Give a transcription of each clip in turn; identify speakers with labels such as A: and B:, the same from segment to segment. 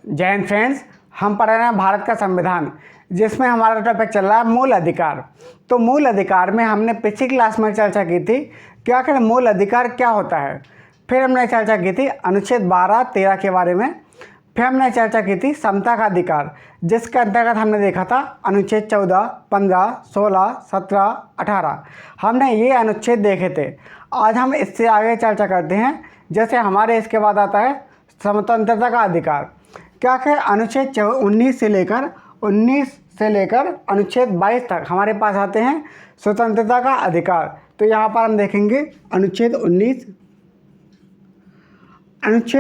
A: जय हिंद फ्रेंड्स, हम पढ़ रहे हैं भारत का संविधान, जिसमें हमारा टॉपिक चल रहा है मूल अधिकार। तो मूल अधिकार में हमने पिछली क्लास में चर्चा की थी कि आखिर मूल अधिकार क्या होता है। फिर हमने चर्चा की थी अनुच्छेद 12, 13 के बारे में। फिर हमने चर्चा की थी समता का अधिकार, जिसके अंतर्गत हमने देखा था अनुच्छेद 14, 15, 16, 17, 18। हमने ये अनुच्छेद देखे थे। आज हम इससे आगे चर्चा करते हैं। जैसे हमारे इसके बाद आता है स्वतंत्रता का अधिकार। क्या है अनुच्छेद 19 से लेकर अनुच्छेद 22 तक हमारे पास आते हैं स्वतंत्रता का अधिकार। तो यहाँ पर हम देखेंगे अनुच्छेद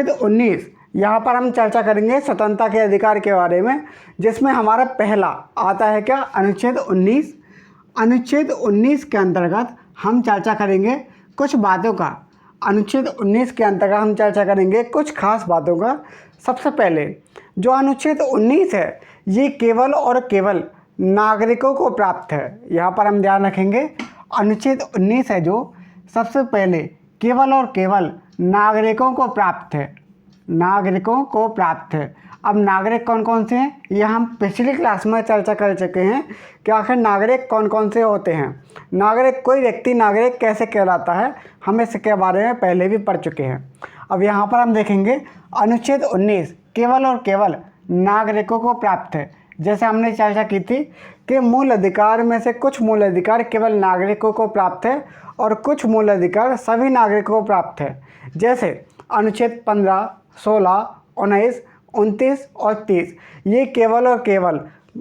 A: 19 यहाँ पर हम चर्चा करेंगे स्वतंत्रता के अधिकार के बारे में, जिसमें हमारा पहला आता है क्या अनुच्छेद 19। अनुच्छेद 19 के अंतर्गत हम चर्चा करेंगे कुछ बातों का। अनुच्छेद 19 के अंतर्गत हम चर्चा करेंगे कुछ खास बातों का। सबसे पहले जो अनुच्छेद 19 है ये केवल और केवल नागरिकों को प्राप्त है। यहाँ पर हम ध्यान रखेंगे अनुच्छेद 19 है जो सबसे पहले केवल और केवल नागरिकों को प्राप्त है। नागरिकों को प्राप्त है। अब नागरिक कौन कौन से हैं ये हम पिछली क्लास में चर्चा कर चुके हैं कि आखिर नागरिक कौन कौन से होते हैं। नागरिक, कोई व्यक्ति नागरिक कैसे कहलाता है, हम इसके बारे में पहले भी पढ़ चुके हैं। अब यहाँ पर हम देखेंगे अनुच्छेद 19 केवल और केवल नागरिकों को प्राप्त है। जैसे हमने चर्चा की थी कि मूल अधिकार में से कुछ मूल अधिकार केवल नागरिकों को प्राप्त है और कुछ मूल अधिकार सभी नागरिकों को प्राप्त है। जैसे अनुच्छेद 15, 16, 19, 29 और 30 ये केवल और केवल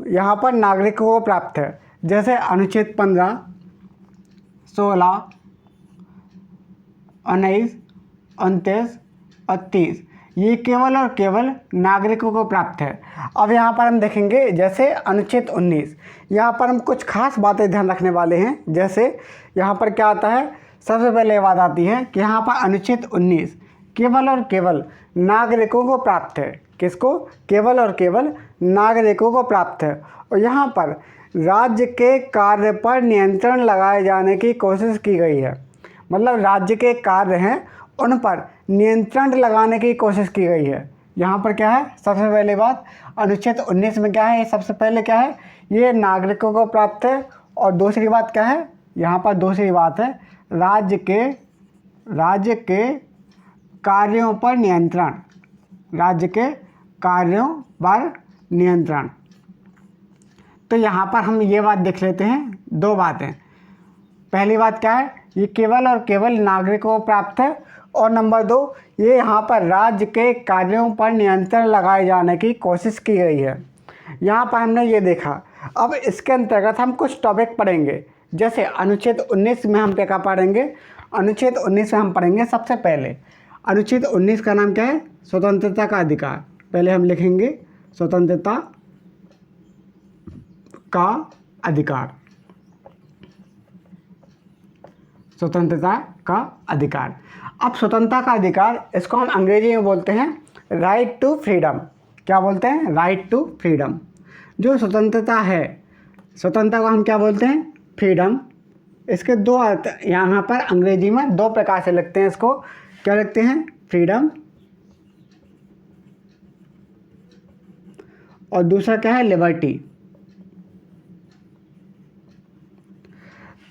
A: यहाँ पर नागरिकों को प्राप्त है। जैसे अनुच्छेद 15, 16, 19, 29 और 30 ये केवल और केवल नागरिकों को प्राप्त है। अब यहाँ पर हम देखेंगे जैसे अनुच्छेद 19, यहाँ पर हम कुछ खास बातें ध्यान रखने वाले हैं। जैसे यहाँ पर क्या आता है, सबसे पहले ये बात आती है कि यहाँ पर अनुच्छेद 19 केवल और केवल नागरिकों को प्राप्त है। किसको? केवल और केवल नागरिकों को प्राप्त है। और यहाँ पर राज्य के कार्य पर नियंत्रण लगाए जाने की कोशिश की गई है। मतलब राज्य के कार्य हैं उन पर नियंत्रण लगाने की कोशिश की गई है। यहाँ पर क्या है, सबसे पहले बात अनुच्छेद 19 में क्या है, ये सबसे पहले क्या है, ये नागरिकों को प्राप्त है। और दूसरी बात क्या है, यहाँ पर दूसरी बात है राज्य के कार्यों पर नियंत्रण। राज्य के कार्यों पर नियंत्रण। तो यहाँ पर हम ये बात देख लेते हैं, दो बातें। पहली बात क्या है, ये केवल और केवल नागरिकों को प्राप्त है। और नंबर 2, ये यहाँ पर राज्य के कार्यों पर नियंत्रण लगाए जाने की कोशिश की गई है। यहाँ पर हमने ये देखा। अब इसके अंतर्गत हम कुछ टॉपिक पढ़ेंगे। जैसे अनुच्छेद 19 में हम क्या पढ़ेंगे, अनुच्छेद 19 में हम पढ़ेंगे सबसे पहले अनुच्छेद 19 का नाम क्या है, स्वतंत्रता का अधिकार। पहले हम लिखेंगे स्वतंत्रता का अधिकार। स्वतंत्रता का अधिकार। अब स्वतंत्रता का अधिकार, इसको हम अंग्रेजी में बोलते हैं राइट टू फ्रीडम। क्या बोलते हैं? Right to freedom. जो स्वतंत्रता है, स्वतंत्रता को हम क्या बोलते हैं? फ्रीडम। इसके दो अर्थ यहाँ पर अंग्रेजी में दो प्रकार से लिखते हैं। इसको क्या लिखते हैं? फ्रीडम। और दूसरा क्या है? लिबर्टी।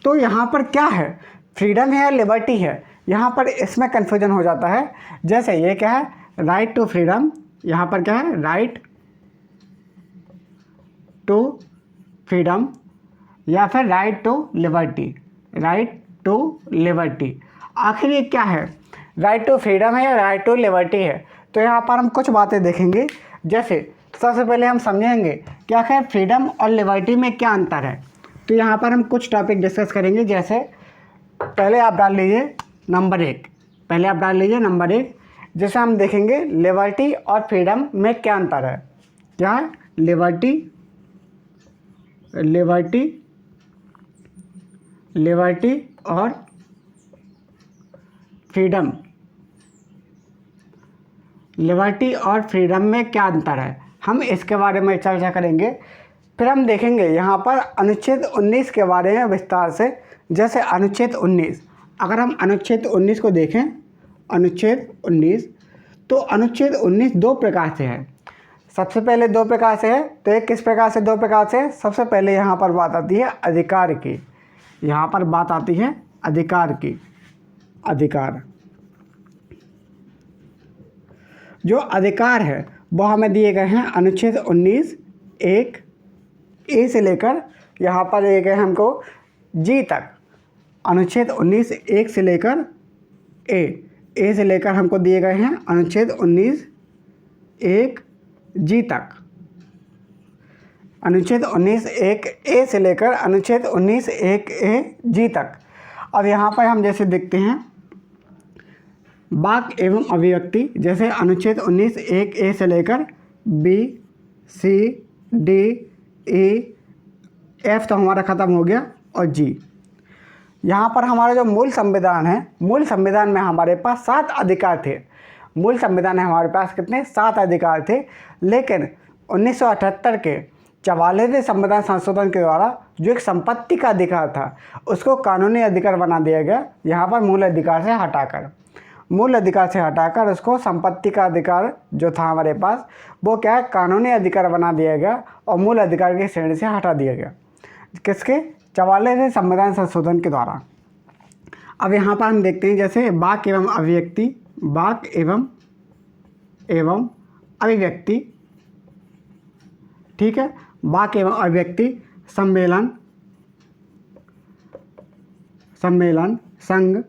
A: तो यहाँ पर क्या है, फ्रीडम है या लिबर्टी है, यहाँ पर इसमें कन्फ्यूजन हो जाता है। जैसे ये क्या है, राइट टू फ्रीडम, यहाँ पर क्या है, राइट टू फ्रीडम, या फिर right to liberty. Right to liberty, आखिर ये क्या है, राइट टू फ्रीडम है या राइट टू लिबर्टी है? तो यहाँ पर हम कुछ बातें देखेंगे। जैसे सबसे पहले हम समझेंगे कि आखिर फ्रीडम और लिबर्टी में क्या अंतर है। तो यहाँ पर हम कुछ टॉपिक डिस्कस करेंगे। जैसे पहले आप डाल लीजिए नंबर 1। पहले आप डाल लीजिए नंबर 1। जैसे हम देखेंगे लिबर्टी और फ्रीडम में क्या अंतर है। क्या है? लिबर्टी और फ्रीडम। लिबर्टी और फ्रीडम में क्या अंतर है, हम इसके बारे में चर्चा करेंगे। फिर हम देखेंगे यहाँ पर अनुच्छेद 19 के बारे में विस्तार से। जैसे अनुच्छेद 19, अगर हम अनुच्छेद 19 को देखें, अनुच्छेद 19, तो अनुच्छेद 19 दो प्रकार से है। सबसे पहले दो प्रकार से है, तो एक किस प्रकार से, दो प्रकार से। सबसे पहले यहाँ पर बात आती है अधिकार की, यहाँ पर बात आती है अधिकार की। अधिकार, जो अधिकार है वो हमें दिए गए हैं अनुच्छेद 19 1 ए से लेकर यहाँ पर दिए गए हमको जी तक। अनुच्छेद 19 1 से लेकर ए से लेकर हमको दिए गए हैं अनुच्छेद 19 1 जी तक। अनुच्छेद 19 1 ए से लेकर अनुच्छेद 19 1 ए जी तक। अब यहाँ पर हम जैसे देखते हैं वाक्य एवं अभिव्यक्ति, जैसे अनुच्छेद 19 1 ए से लेकर B C D E F तो हमारा ख़त्म हो गया, और जी। यहाँ पर हमारा जो मूल संविधान है, मूल संविधान में हमारे पास 7 अधिकार थे। मूल संविधान में हमारे पास कितने, 7 अधिकार थे। लेकिन 1978 के 44वें संविधान संशोधन के द्वारा जो एक संपत्ति का अधिकार था उसको कानूनी अधिकार बना दिया गया। यहाँ पर मूल अधिकार से हटाकर उसको संपत्ति का अधिकार जो था हमारे पास वो क्या है, कानूनी अधिकार बना दिया गया और मूल अधिकार की श्रेणी से हटा दिया गया। किसके, 44वें संविधान संशोधन के द्वारा। अब यहाँ पर हम देखते हैं जैसे वाक्य एवं अभिव्यक्ति, वाक्य एवं अभिव्यक्ति, ठीक है। वाक्य एवं अभिव्यक्ति, सम्मेलन, संघ,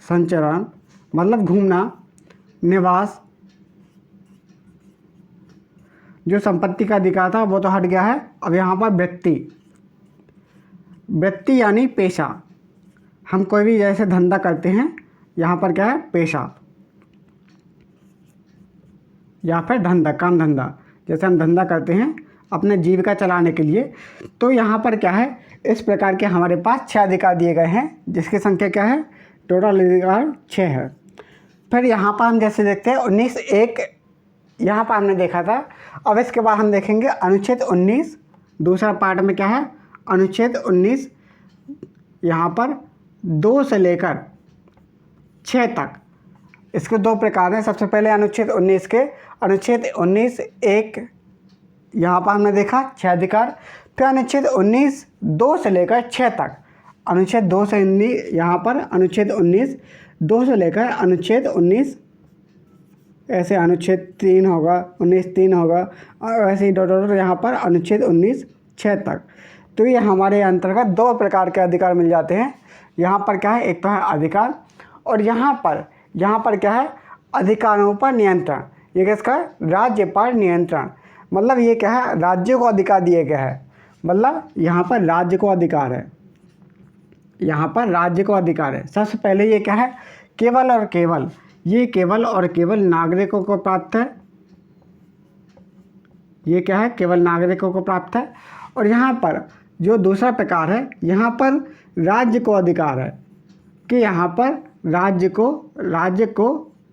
A: संचरण मतलब घूमना, निवास, जो संपत्ति का अधिकार था वो तो हट गया है। अब यहाँ पर व्यक्ति यानी पेशा, हम कोई भी जैसे धंधा करते हैं, यहाँ पर क्या है, पेशा या फिर धंधा, काम धंधा, जैसे हम धंधा करते हैं अपने जीविका चलाने के लिए। तो यहाँ पर क्या है, इस प्रकार के हमारे पास 6 अधिकार दिए गए हैं, जिसकी संख्या क्या है, टोटल अधिकार 6 है। फिर यहाँ पर हम जैसे देखते हैं 19 1 यहाँ पर हमने देखा था। अब इसके बाद हम देखेंगे अनुच्छेद 19 दूसरा पार्ट में क्या है, अनुच्छेद 19 यहाँ पर 2 से लेकर 6 तक। इसके 2 प्रकार हैं। सबसे पहले अनुच्छेद 19 के अनुच्छेद 19 1 यहाँ पर हमने देखा 6 अधिकार। फिर अनुच्छेद 19 2 से लेकर 6 तक, अनुच्छेद 2 से 19 यहाँ पर अनुच्छेद 19 2 से लेकर अनुच्छेद 19, ऐसे अनुच्छेद 3 होगा, 19 3 होगा, और ऐसे ही टोटल यहाँ पर अनुच्छेद 19 6 तक। तो ये हमारे अंतर्गत 2 प्रकार के अधिकार मिल जाते हैं। यहाँ पर क्या है, एक तो है अधिकार, और यहाँ पर क्या है, अधिकारों पर नियंत्रण। ये किसका, राज्य पर नियंत्रण, मतलब ये क्या है, राज्य को अधिकार दिए गया है, मतलब यहाँ पर राज्य को अधिकार है, यहाँ पर राज्य को अधिकार है। सबसे पहले ये क्या है, केवल और केवल, ये केवल और केवल नागरिकों को प्राप्त है। ये क्या है, केवल नागरिकों को प्राप्त है। और यहाँ पर जो दूसरा प्रकार है, यहाँ पर राज्य को अधिकार है कि यहाँ पर राज्य को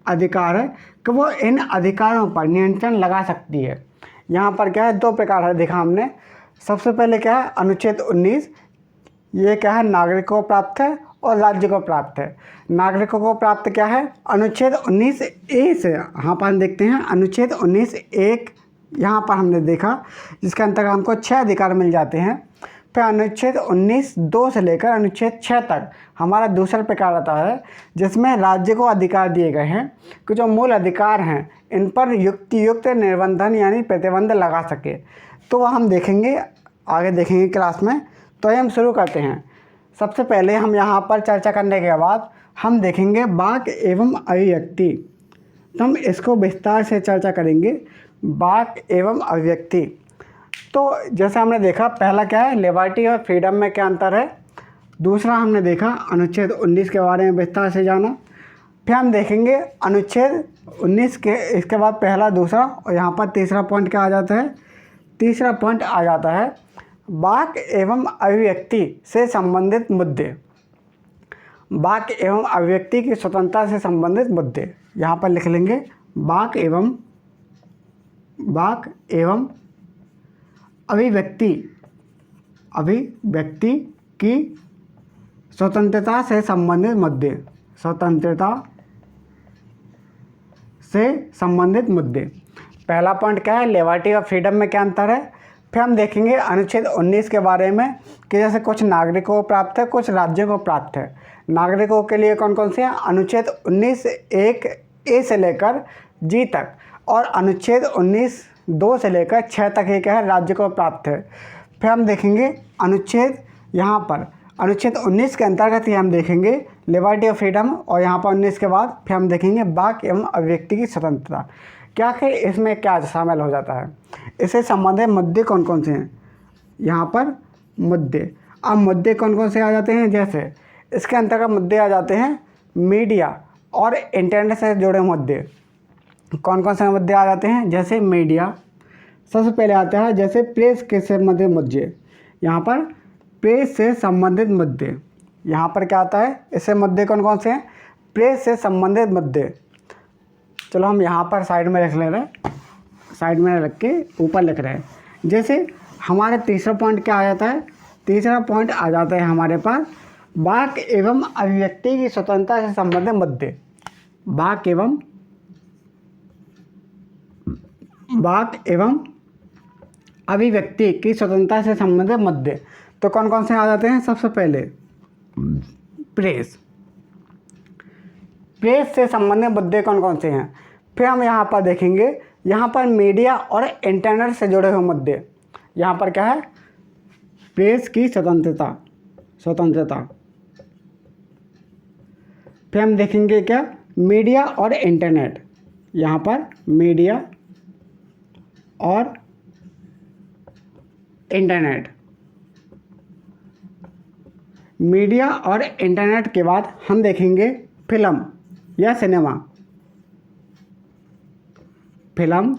A: अधिकार है कि वो इन अधिकारों पर नियंत्रण लगा सकती है। यहाँ पर क्या है, 2 प्रकार है देखा हमने। सबसे पहले क्या है, अनुच्छेद 19, ये क्या है, नागरिकों को प्राप्त है और राज्य को प्राप्त है। नागरिकों को प्राप्त क्या है, अनुच्छेद 19 ए से, यहाँ पर हम देखते हैं अनुच्छेद 19 1 यहाँ पर हमने देखा, जिसके अंतर्गत हमको 6 अधिकार मिल जाते हैं। फिर अनुच्छेद 19 2 से लेकर अनुच्छेद 6 तक हमारा दूसरा प्रकार आता है, जिसमें राज्य को अधिकार दिए गए हैं कि जो मूल अधिकार हैं इन पर युक्त निर्बंधन यानी प्रतिबंध लगा सके। तो वह हम देखेंगे, आगे देखेंगे क्लास में। तो हम शुरू करते हैं। सबसे पहले हम यहाँ पर चर्चा करने के बाद हम देखेंगे वाक्य एवं अभिव्यक्ति। तो हम इसको विस्तार से चर्चा करेंगे, वाक्य एवं अभिव्यक्ति। तो जैसे हमने देखा, पहला क्या है, लिबर्टी और फ्रीडम में क्या अंतर है। दूसरा हमने देखा अनुच्छेद 19 के बारे में विस्तार से जाना। फिर हम देखेंगे अनुच्छेद 19 के, इसके बाद पहला दूसरा, और यहाँ पर तीसरा पॉइंट क्या आ जाता है, तीसरा पॉइंट आ जाता है वाक्य एवं अभिव्यक्ति से संबंधित मुद्दे। वाक्य एवं अभिव्यक्ति की स्वतंत्रता से संबंधित मुद्दे यहाँ पर लिख लेंगे। वाक्य एवं अभिव्यक्ति की स्वतंत्रता से संबंधित मुद्दे, स्वतंत्रता से संबंधित मुद्दे। पहला पॉइंट क्या है, लिबर्टी और फ्रीडम में क्या अंतर है। फिर हम देखेंगे अनुच्छेद 19 के बारे में कि जैसे कुछ नागरिकों को प्राप्त है, कुछ राज्यों को प्राप्त है। नागरिकों के लिए कौन कौन से हैं, अनुच्छेद 19 1 ए से लेकर जी तक, और अनुच्छेद 19 2 से लेकर 6 तक ये क्या है, राज्य को प्राप्त है। फिर हम देखेंगे अनुच्छेद, यहाँ पर अनुच्छेद 19 के अंतर्गत ही हम देखेंगे लिबर्टी और फ्रीडम, और यहाँ पर 19 के बाद फिर हम देखेंगे वाक एवं अभिव्यक्ति की स्वतंत्रता। क्या कि इसमें क्या शामिल हो जाता है, इससे संबंधित मुद्दे कौन कौन से हैं, यहाँ पर मुद्दे। अब मुद्दे कौन कौन से आ जाते हैं, जैसे इसके अंतर्गत मुद्दे आ जाते हैं मीडिया और इंटरनेट से जुड़े मुद्दे। कौन कौन से मुद्दे आ जाते हैं, जैसे मीडिया सबसे पहले आता है, जैसे प्रेस के संबंधित मुद्दे। यहाँ पर प्रेस से संबंधित मुद्दे, यहाँ पर क्या आता है, इससे मुद्दे कौन कौन से हैं, प्रेस से संबंधित मुद्दे। चलो हम यहाँ पर साइड में रख ले रहे हैं, साइड में रख के ऊपर लिख रहे हैं। जैसे हमारा तीसरा पॉइंट क्या आ जाता है, तीसरा पॉइंट आ जाता है हमारे पास वाक एवं अभिव्यक्ति की स्वतंत्रता से संबंधित मुद्दे। वाक एवं अभिव्यक्ति की स्वतंत्रता से संबंधित मुद्दे तो कौन कौन से आ जाते हैं, सबसे पहले प्रेस से संबंधित मुद्दे कौन कौन से हैं। फिर हम यहाँ पर देखेंगे, यहाँ पर मीडिया और इंटरनेट से जुड़े हुए मुद्दे। यहाँ पर क्या है, प्रेस की स्वतंत्रता। फिर हम देखेंगे क्या, मीडिया और इंटरनेट। यहाँ पर मीडिया और इंटरनेट। मीडिया और इंटरनेट के बाद हम देखेंगे फिल्म या सिनेमा। फिल्म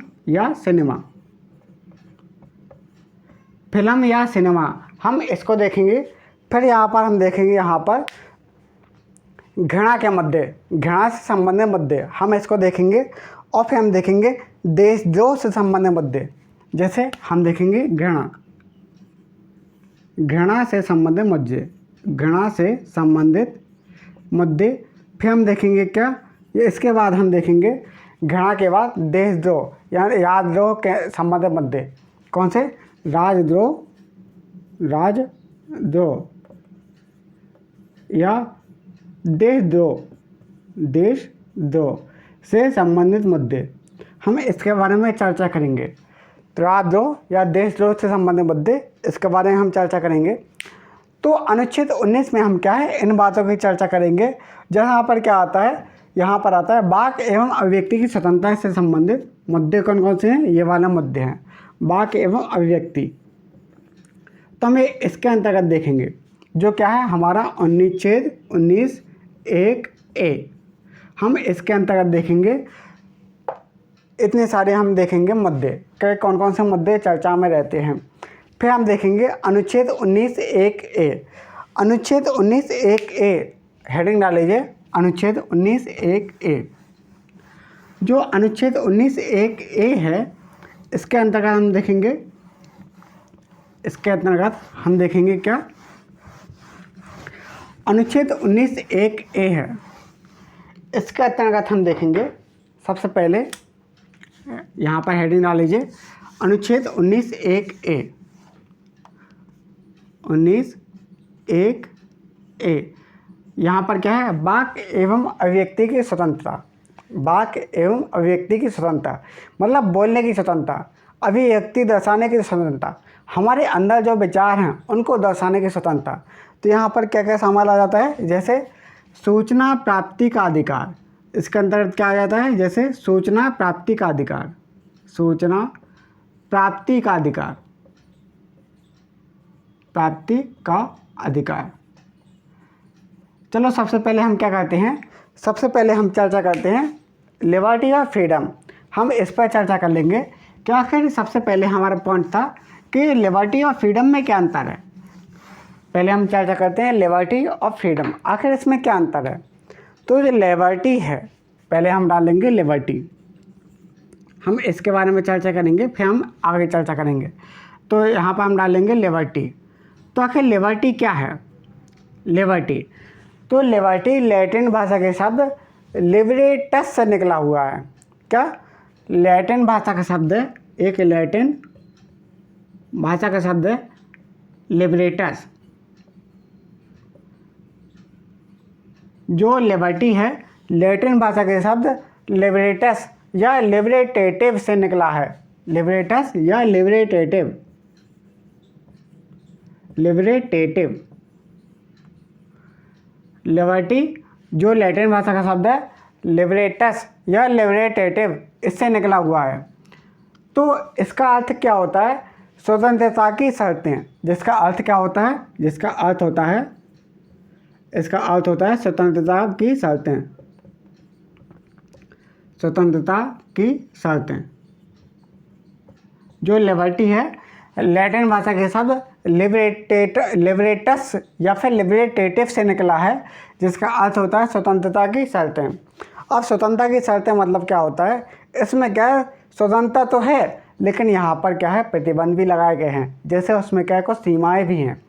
A: या सिनेमा हम इसको देखेंगे। फिर यहाँ पर हम देखेंगे, यहाँ पर घृणा के मुद्दे, घृणा से संबंधित मुद्दे हम इसको देखेंगे। और फिर हम देखेंगे देशद्रोह से संबंधित मुद्दे। जैसे हम देखेंगे घृणा से संबंधित मुद्दे। फिर हम देखेंगे क्या, ये इसके बाद हम देखेंगे घृणा के बाद देशद्रोह या राजद्रोह के संबंधित मुद्दे। कौन से, राजद्रोह या देशद्रोह से संबंधित मुद्दे, हम इसके बारे में चर्चा करेंगे। तो राजद्रोह या देशद्रोह से संबंधित मुद्दे, इसके बारे में हम चर्चा करेंगे। तो अनुच्छेद 19 में हम क्या है, इन बातों की चर्चा करेंगे। जहाँ पर क्या आता है, यहाँ पर आता है वाक एवं अभिव्यक्ति की स्वतंत्रता से संबंधित मुद्दे कौन कौन से हैं, ये वाला मुद्दे हैं, वाक एवं अभिव्यक्ति। तो हमें इसके अंतर्गत देखेंगे जो क्या है हमारा अनुच्छेद 19 1 ए। हम इसके अंतर्गत देखेंगे, इतने सारे हम देखेंगे मुद्दे के कौन कौन से मुद्दे चर्चा में रहते हैं। फिर हम देखेंगे अनुच्छेद 19 1 ए। अनुच्छेद 19 1 ए, हेडिंग डालीजिए अनुच्छेद 19 1 ए। जो अनुच्छेद 19 1 ए है, इसके अंतर्गत हम देखेंगे क्या, अनुच्छेद 19 1 ए है। इसके अंतर्गत हम देखेंगे सबसे पहले, यहाँ पर हेडिंग डाल लीजिए अनुच्छेद 19 1 ए। 19 1 ए, यहाँ पर क्या है, वाक एवं अभिव्यक्ति की स्वतंत्रता। वाक एवं अभिव्यक्ति की स्वतंत्रता मतलब बोलने की स्वतंत्रता, अभिव्यक्ति दर्शाने की स्वतंत्रता, हमारे अंदर जो विचार हैं उनको दर्शाने की स्वतंत्रता। तो यहाँ पर क्या क्या शामिल आ जाता है, जैसे सूचना प्राप्ति का अधिकार। इसके अंतर्गत क्या आ जाता है, जैसे सूचना प्राप्ति का अधिकार। चलो सबसे पहले हम क्या करते हैं, सबसे पहले हम चर्चा करते हैं लिबर्टी और फ्रीडम। हम इस पर चर्चा कर लेंगे कि आखिर सबसे पहले हमारा पॉइंट था कि लिबर्टी और फ्रीडम में क्या अंतर है। पहले हम चर्चा करते हैं लिबर्टी और फ्रीडम, आखिर इसमें क्या अंतर है। तो जो लिबर्टी है, पहले हम डालेंगे लिबर्टी, हम इसके बारे में चर्चा करेंगे, फिर हम आगे चर्चा करेंगे। तो यहाँ पर हम डालेंगे लिबर्टी। तो आखिर लिबर्टी क्या है, लिबर्टी तो लिबर्टी लैटिन भाषा के शब्द लिबरेटस से निकला हुआ है। क्या लैटिन भाषा का शब्द है, एक लैटिन भाषा का शब्द है लिबरेटस। जो लिबर्टी है लैटिन भाषा के शब्द लिबरेटस या लिबरेटेटिव से निकला है। लिबरेटस या लिबरेटेटिव, लिबरेटेटिव। लिबर्टी जो लैटिन भाषा का शब्द है लिबरेटस या लिबरेटेटिव, इससे निकला हुआ है। तो इसका अर्थ क्या होता है? स्वतंत्रता की शर्तें। जिसका अर्थ क्या होता है? जिसका अर्थ होता है, इसका अर्थ होता है स्वतंत्रता की शर्तें। स्वतंत्रता की शर्तें। जो लिबर्टी है लैटिन भाषा के शब्द लिबरेटस या फिर लिबरेटेटिव से निकला है, जिसका अर्थ होता है स्वतंत्रता की शर्तें। अब स्वतंत्रता की शर्तें मतलब क्या होता है? इसमें क्या है, स्वतंत्रता तो है लेकिन यहाँ पर क्या है, प्रतिबंध भी लगाए गए हैं। जैसे उसमें क्या है, कुछ सीमाएँ भी हैं।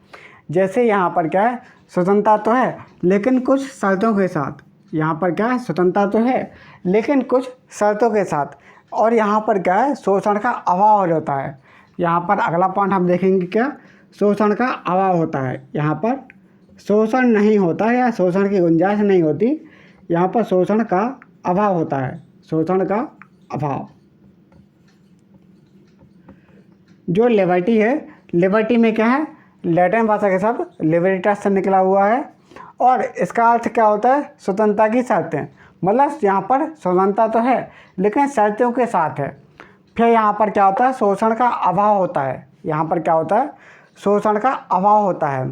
A: जैसे यहाँ पर क्या है, स्वतंत्रता तो है लेकिन कुछ शर्तों के साथ। यहाँ पर क्या है, स्वतंत्रता तो है लेकिन कुछ शर्तों के साथ। और यहाँ पर क्या है, शोषण का अभाव हो जाता है। यहाँ पर अगला पॉइंट हम देखेंगे, क्या शोषण का अभाव होता है। यहाँ पर शोषण नहीं होता है या शोषण की गुंजाइश नहीं होती, यहाँ पर शोषण का अभाव होता है। शोषण का अभाव। जो लिबर्टी है, लिबर्टी में क्या है, लैटिन भाषा के शब्द लिबरेटस से निकला हुआ है और इसका अर्थ क्या होता है, स्वतंत्रता की शर्तें। मतलब यहाँ पर स्वतंत्रता तो है लेकिन शर्तों के साथ है। फिर यहाँ पर क्या होता है, शोषण का अभाव होता है। यहाँ पर क्या होता है, शोषण का अभाव होता है।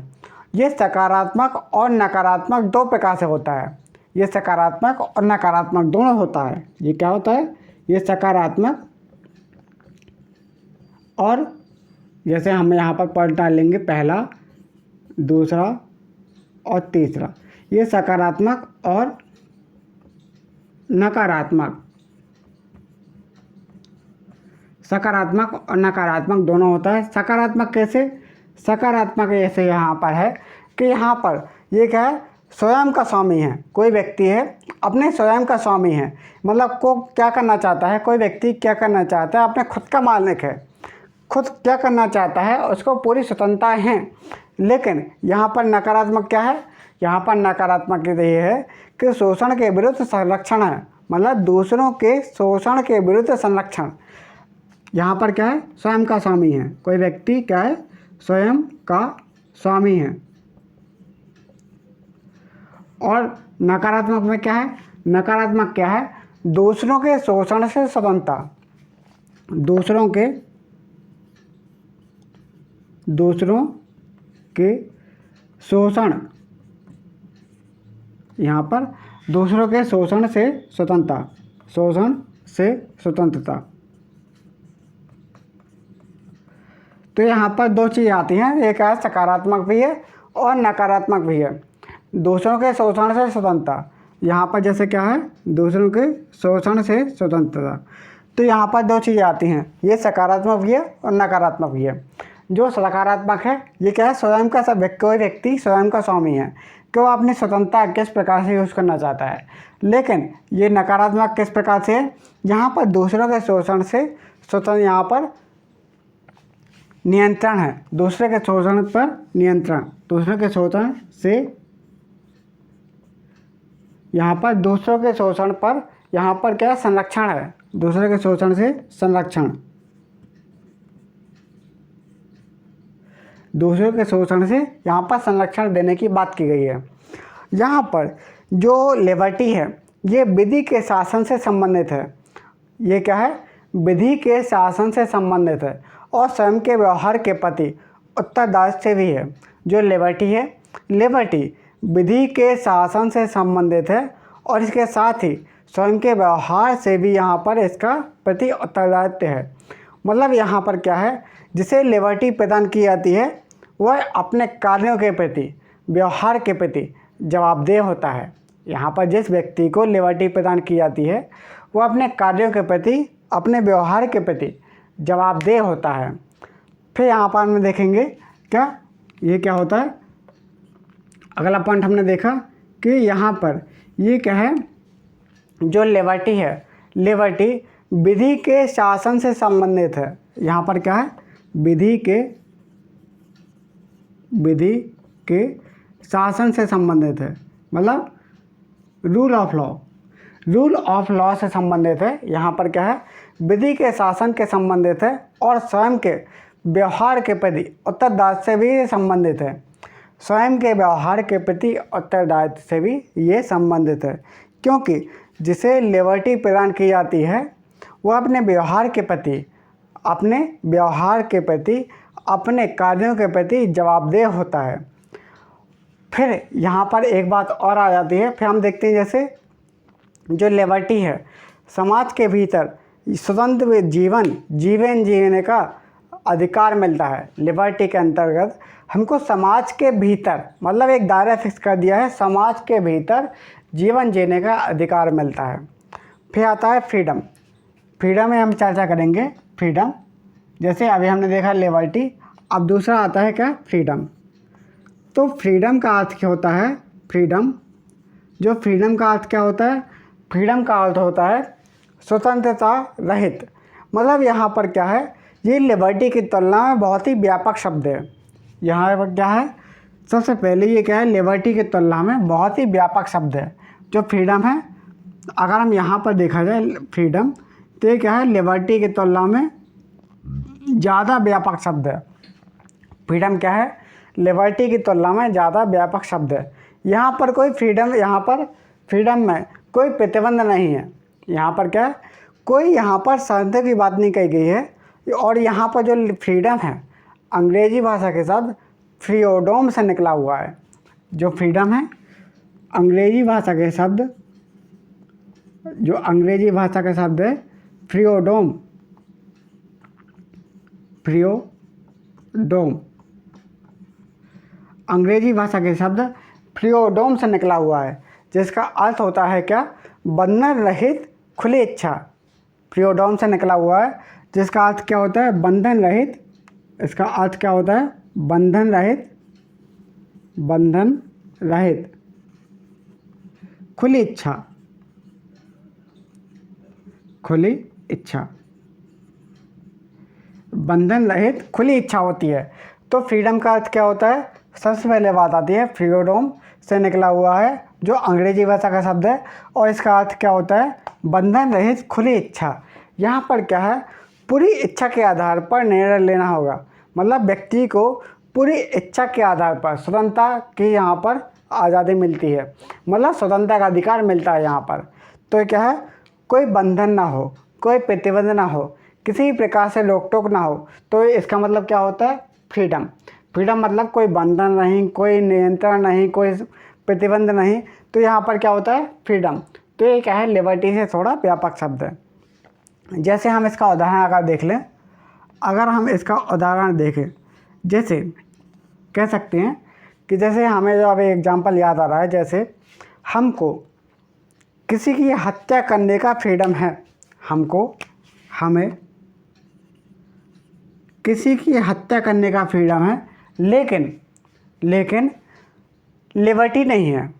A: ये सकारात्मक और नकारात्मक दो प्रकार से होता है। ये सकारात्मक और नकारात्मक दोनों होता है। ये क्या होता है, ये सकारात्मक और, जैसे हम यहाँ पर पॉइंट डाल लेंगे, पहला, दूसरा और तीसरा। ये सकारात्मक और नकारात्मक, सकारात्मक और नकारात्मक दोनों होता है। सकारात्मक कैसे? सकारात्मक ऐसे यहाँ पर है कि यहाँ पर ये क्या है, स्वयं का स्वामी है। कोई व्यक्ति है अपने स्वयं का स्वामी है, मतलब को क्या करना चाहता है, कोई व्यक्ति क्या करना चाहता है, अपने खुद का मालिक है, खुद क्या करना चाहता है, उसको पूरी स्वतंत्रता है। लेकिन यहाँ पर नकारात्मक क्या है, यहाँ पर नकारात्मक ये है कि शोषण के विरुद्ध संरक्षण है। मतलब दूसरों के शोषण के विरुद्ध संरक्षण। यहाँ पर क्या है, स्वयं का स्वामी है। कोई व्यक्ति क्या है, स्वयं का स्वामी है। और नकारात्मक में क्या है, नकारात्मक क्या है, दूसरों के शोषण से स्वतंत्रता। दूसरों के शोषण, यहाँ पर दूसरों के शोषण से स्वतंत्रता। शोषण से स्वतंत्रता। तो यहाँ पर दो चीज़ आती हैं, एक है सकारात्मक भी है और नकारात्मक भी है। दूसरों के शोषण से स्वतंत्रता, यहाँ पर जैसे क्या है, दूसरों के शोषण से स्वतंत्रता। तो यहाँ पर दो चीज़ें आती हैं, ये सकारात्मक भी है और नकारात्मक भी है। जो सकारात्मक है ये क्या है, स्वयं का कोई व्यक्ति स्वयं का स्वामी है कि वो अपनी स्वतंत्रता किस प्रकार से यूज़ करना चाहता है। लेकिन ये नकारात्मक किस प्रकार से है, यहाँ पर दूसरों के शोषण से स्वतंत्र, यहाँ पर नियंत्रण है। दूसरे के शोषण पर नियंत्रण, दूसरे के शोषण से, यहाँ पर दूसरों के शोषण पर, यहाँ पर क्या संरक्षण है, दूसरे के शोषण से संरक्षण। दूसरों के शोषण से यहाँ पर संरक्षण देने की बात की गई है। यहाँ पर जो लिबर्टी है ये विधि के शासन से संबंधित है। ये क्या है, विधि के शासन से संबंधित है और स्वयं के व्यवहार के प्रति उत्तरदायित्व से भी है। जो लिबर्टी है, लिबर्टी विधि के शासन से संबंधित है और इसके साथ ही स्वयं के व्यवहार से भी यहाँ पर इसका प्रति उत्तरदायित्व है। मतलब यहाँ पर क्या है, जिसे लिबर्टी प्रदान की जाती है वह अपने कार्यों के प्रति, व्यवहार के प्रति जवाबदेह होता है। यहाँ पर जिस व्यक्ति को लिबर्टी प्रदान की जाती है वो अपने कार्यों के प्रति, अपने व्यवहार के प्रति जवाबदेह होता है। फिर यहाँ पर हम देखेंगे क्या, ये क्या होता है, अगला पॉइंट हमने देखा कि यहाँ पर ये क्या है, जो लिबर्टी है, लिबर्टी विधि के शासन से संबंधित है। यहाँ पर क्या है, विधि के शासन से संबंधित है, मतलब रूल ऑफ लॉ से संबंधित है। यहाँ पर क्या है, विधि के शासन के संबंधित है और स्वयं के व्यवहार के प्रति उत्तरदायित्व से भी संबंधित है। स्वयं के व्यवहार के प्रति उत्तरदायित्व से भी ये संबंधित है, क्योंकि जिसे लिबर्टी प्रदान की जाती है वह अपने व्यवहार के प्रति अपने कार्यों के प्रति जवाबदेह होता है। फिर यहाँ पर एक बात और आ जाती है, फिर हम देखते हैं जैसे जो लिबर्टी है, समाज के भीतर स्वतंत्र जीवन जीने का अधिकार मिलता है। लिबर्टी के अंतर्गत हमको समाज के भीतर, मतलब एक दायरा फिक्स कर दिया है, समाज के भीतर जीवन जीने का अधिकार मिलता है। फिर आता है फ्रीडम में हम चर्चा करेंगे फ्रीडम। जैसे अभी हमने देखा लिबर्टी, अब दूसरा आता है क्या, फ्रीडम। तो फ्रीडम का अर्थ क्या होता है, फ्रीडम का अर्थ क्या होता है, फ्रीडम का अर्थ होता है स्वतंत्रता रहित। मतलब यहाँ पर क्या है, ये लिबर्टी की तुलना में बहुत ही व्यापक शब्द है। यहाँ पर क्या है, सबसे पहले ये क्या है, लिबर्टी की तुलना में बहुत ही व्यापक शब्द है। जो फ्रीडम है, अगर हम यहाँ पर देखा जाए फ्रीडम, तो ये क्या है, लिबर्टी की तुलना में ज़्यादा व्यापक शब्द है। फ्रीडम क्या है, लिबर्टी की तुलना में ज़्यादा व्यापक शब्द है। यहाँ पर फ्रीडम में कोई प्रतिबंध नहीं है। यहाँ पर क्या है, कोई यहाँ पर शर्त की बात नहीं कही गई है। और यहाँ पर जो फ्रीडम है, अंग्रेजी भाषा के शब्द फ्रीडम से निकला हुआ है। जो फ्रीडम है, अंग्रेजी भाषा के शब्द है फ्रीडम, अंग्रेजी भाषा के शब्द फ्रीडम से निकला हुआ है, जिसका अर्थ होता है क्या, बंधन रहित खुली इच्छा। फ्रीडम से निकला हुआ है, जिसका अर्थ क्या होता है, बंधन रहित। इसका अर्थ क्या होता है, बंधन रहित खुली इच्छा, बंधन रहित खुली इच्छा होती है। तो फ्रीडम का अर्थ क्या होता है, सबसे पहले बात आती है फ्रीडम से निकला हुआ है, जो अंग्रेजी भाषा का शब्द है, और इसका अर्थ क्या होता है, बंधन रहित खुली इच्छा। यहाँ पर क्या है, पूरी इच्छा के आधार पर निर्णय लेना होगा। मतलब व्यक्ति को पूरी इच्छा के आधार पर स्वतंत्रता की यहाँ पर आज़ादी मिलती है, मतलब स्वतंत्रता का अधिकार मिलता है यहाँ पर। तो क्या है, कोई बंधन ना हो, कोई प्रतिबंध ना हो, किसी भी प्रकार से रोक टोक ना हो। तो इसका मतलब क्या होता है, फ्रीडम मतलब कोई बंधन नहीं, कोई नियंत्रण नहीं, कोई प्रतिबंध नहीं। तो यहाँ पर क्या होता है, फ्रीडम। तो ये क्या है, लिबर्टी से थोड़ा व्यापक शब्द है। जैसे हम इसका उदाहरण अगर देख लें, जैसे कह सकते हैं कि जैसे हमें जो अभी एग्जांपल याद आ रहा है, जैसे हमको किसी की हत्या करने का फ्रीडम है, हमें किसी की हत्या करने का फ्रीडम है, लेकिन लिबर्टी नहीं है।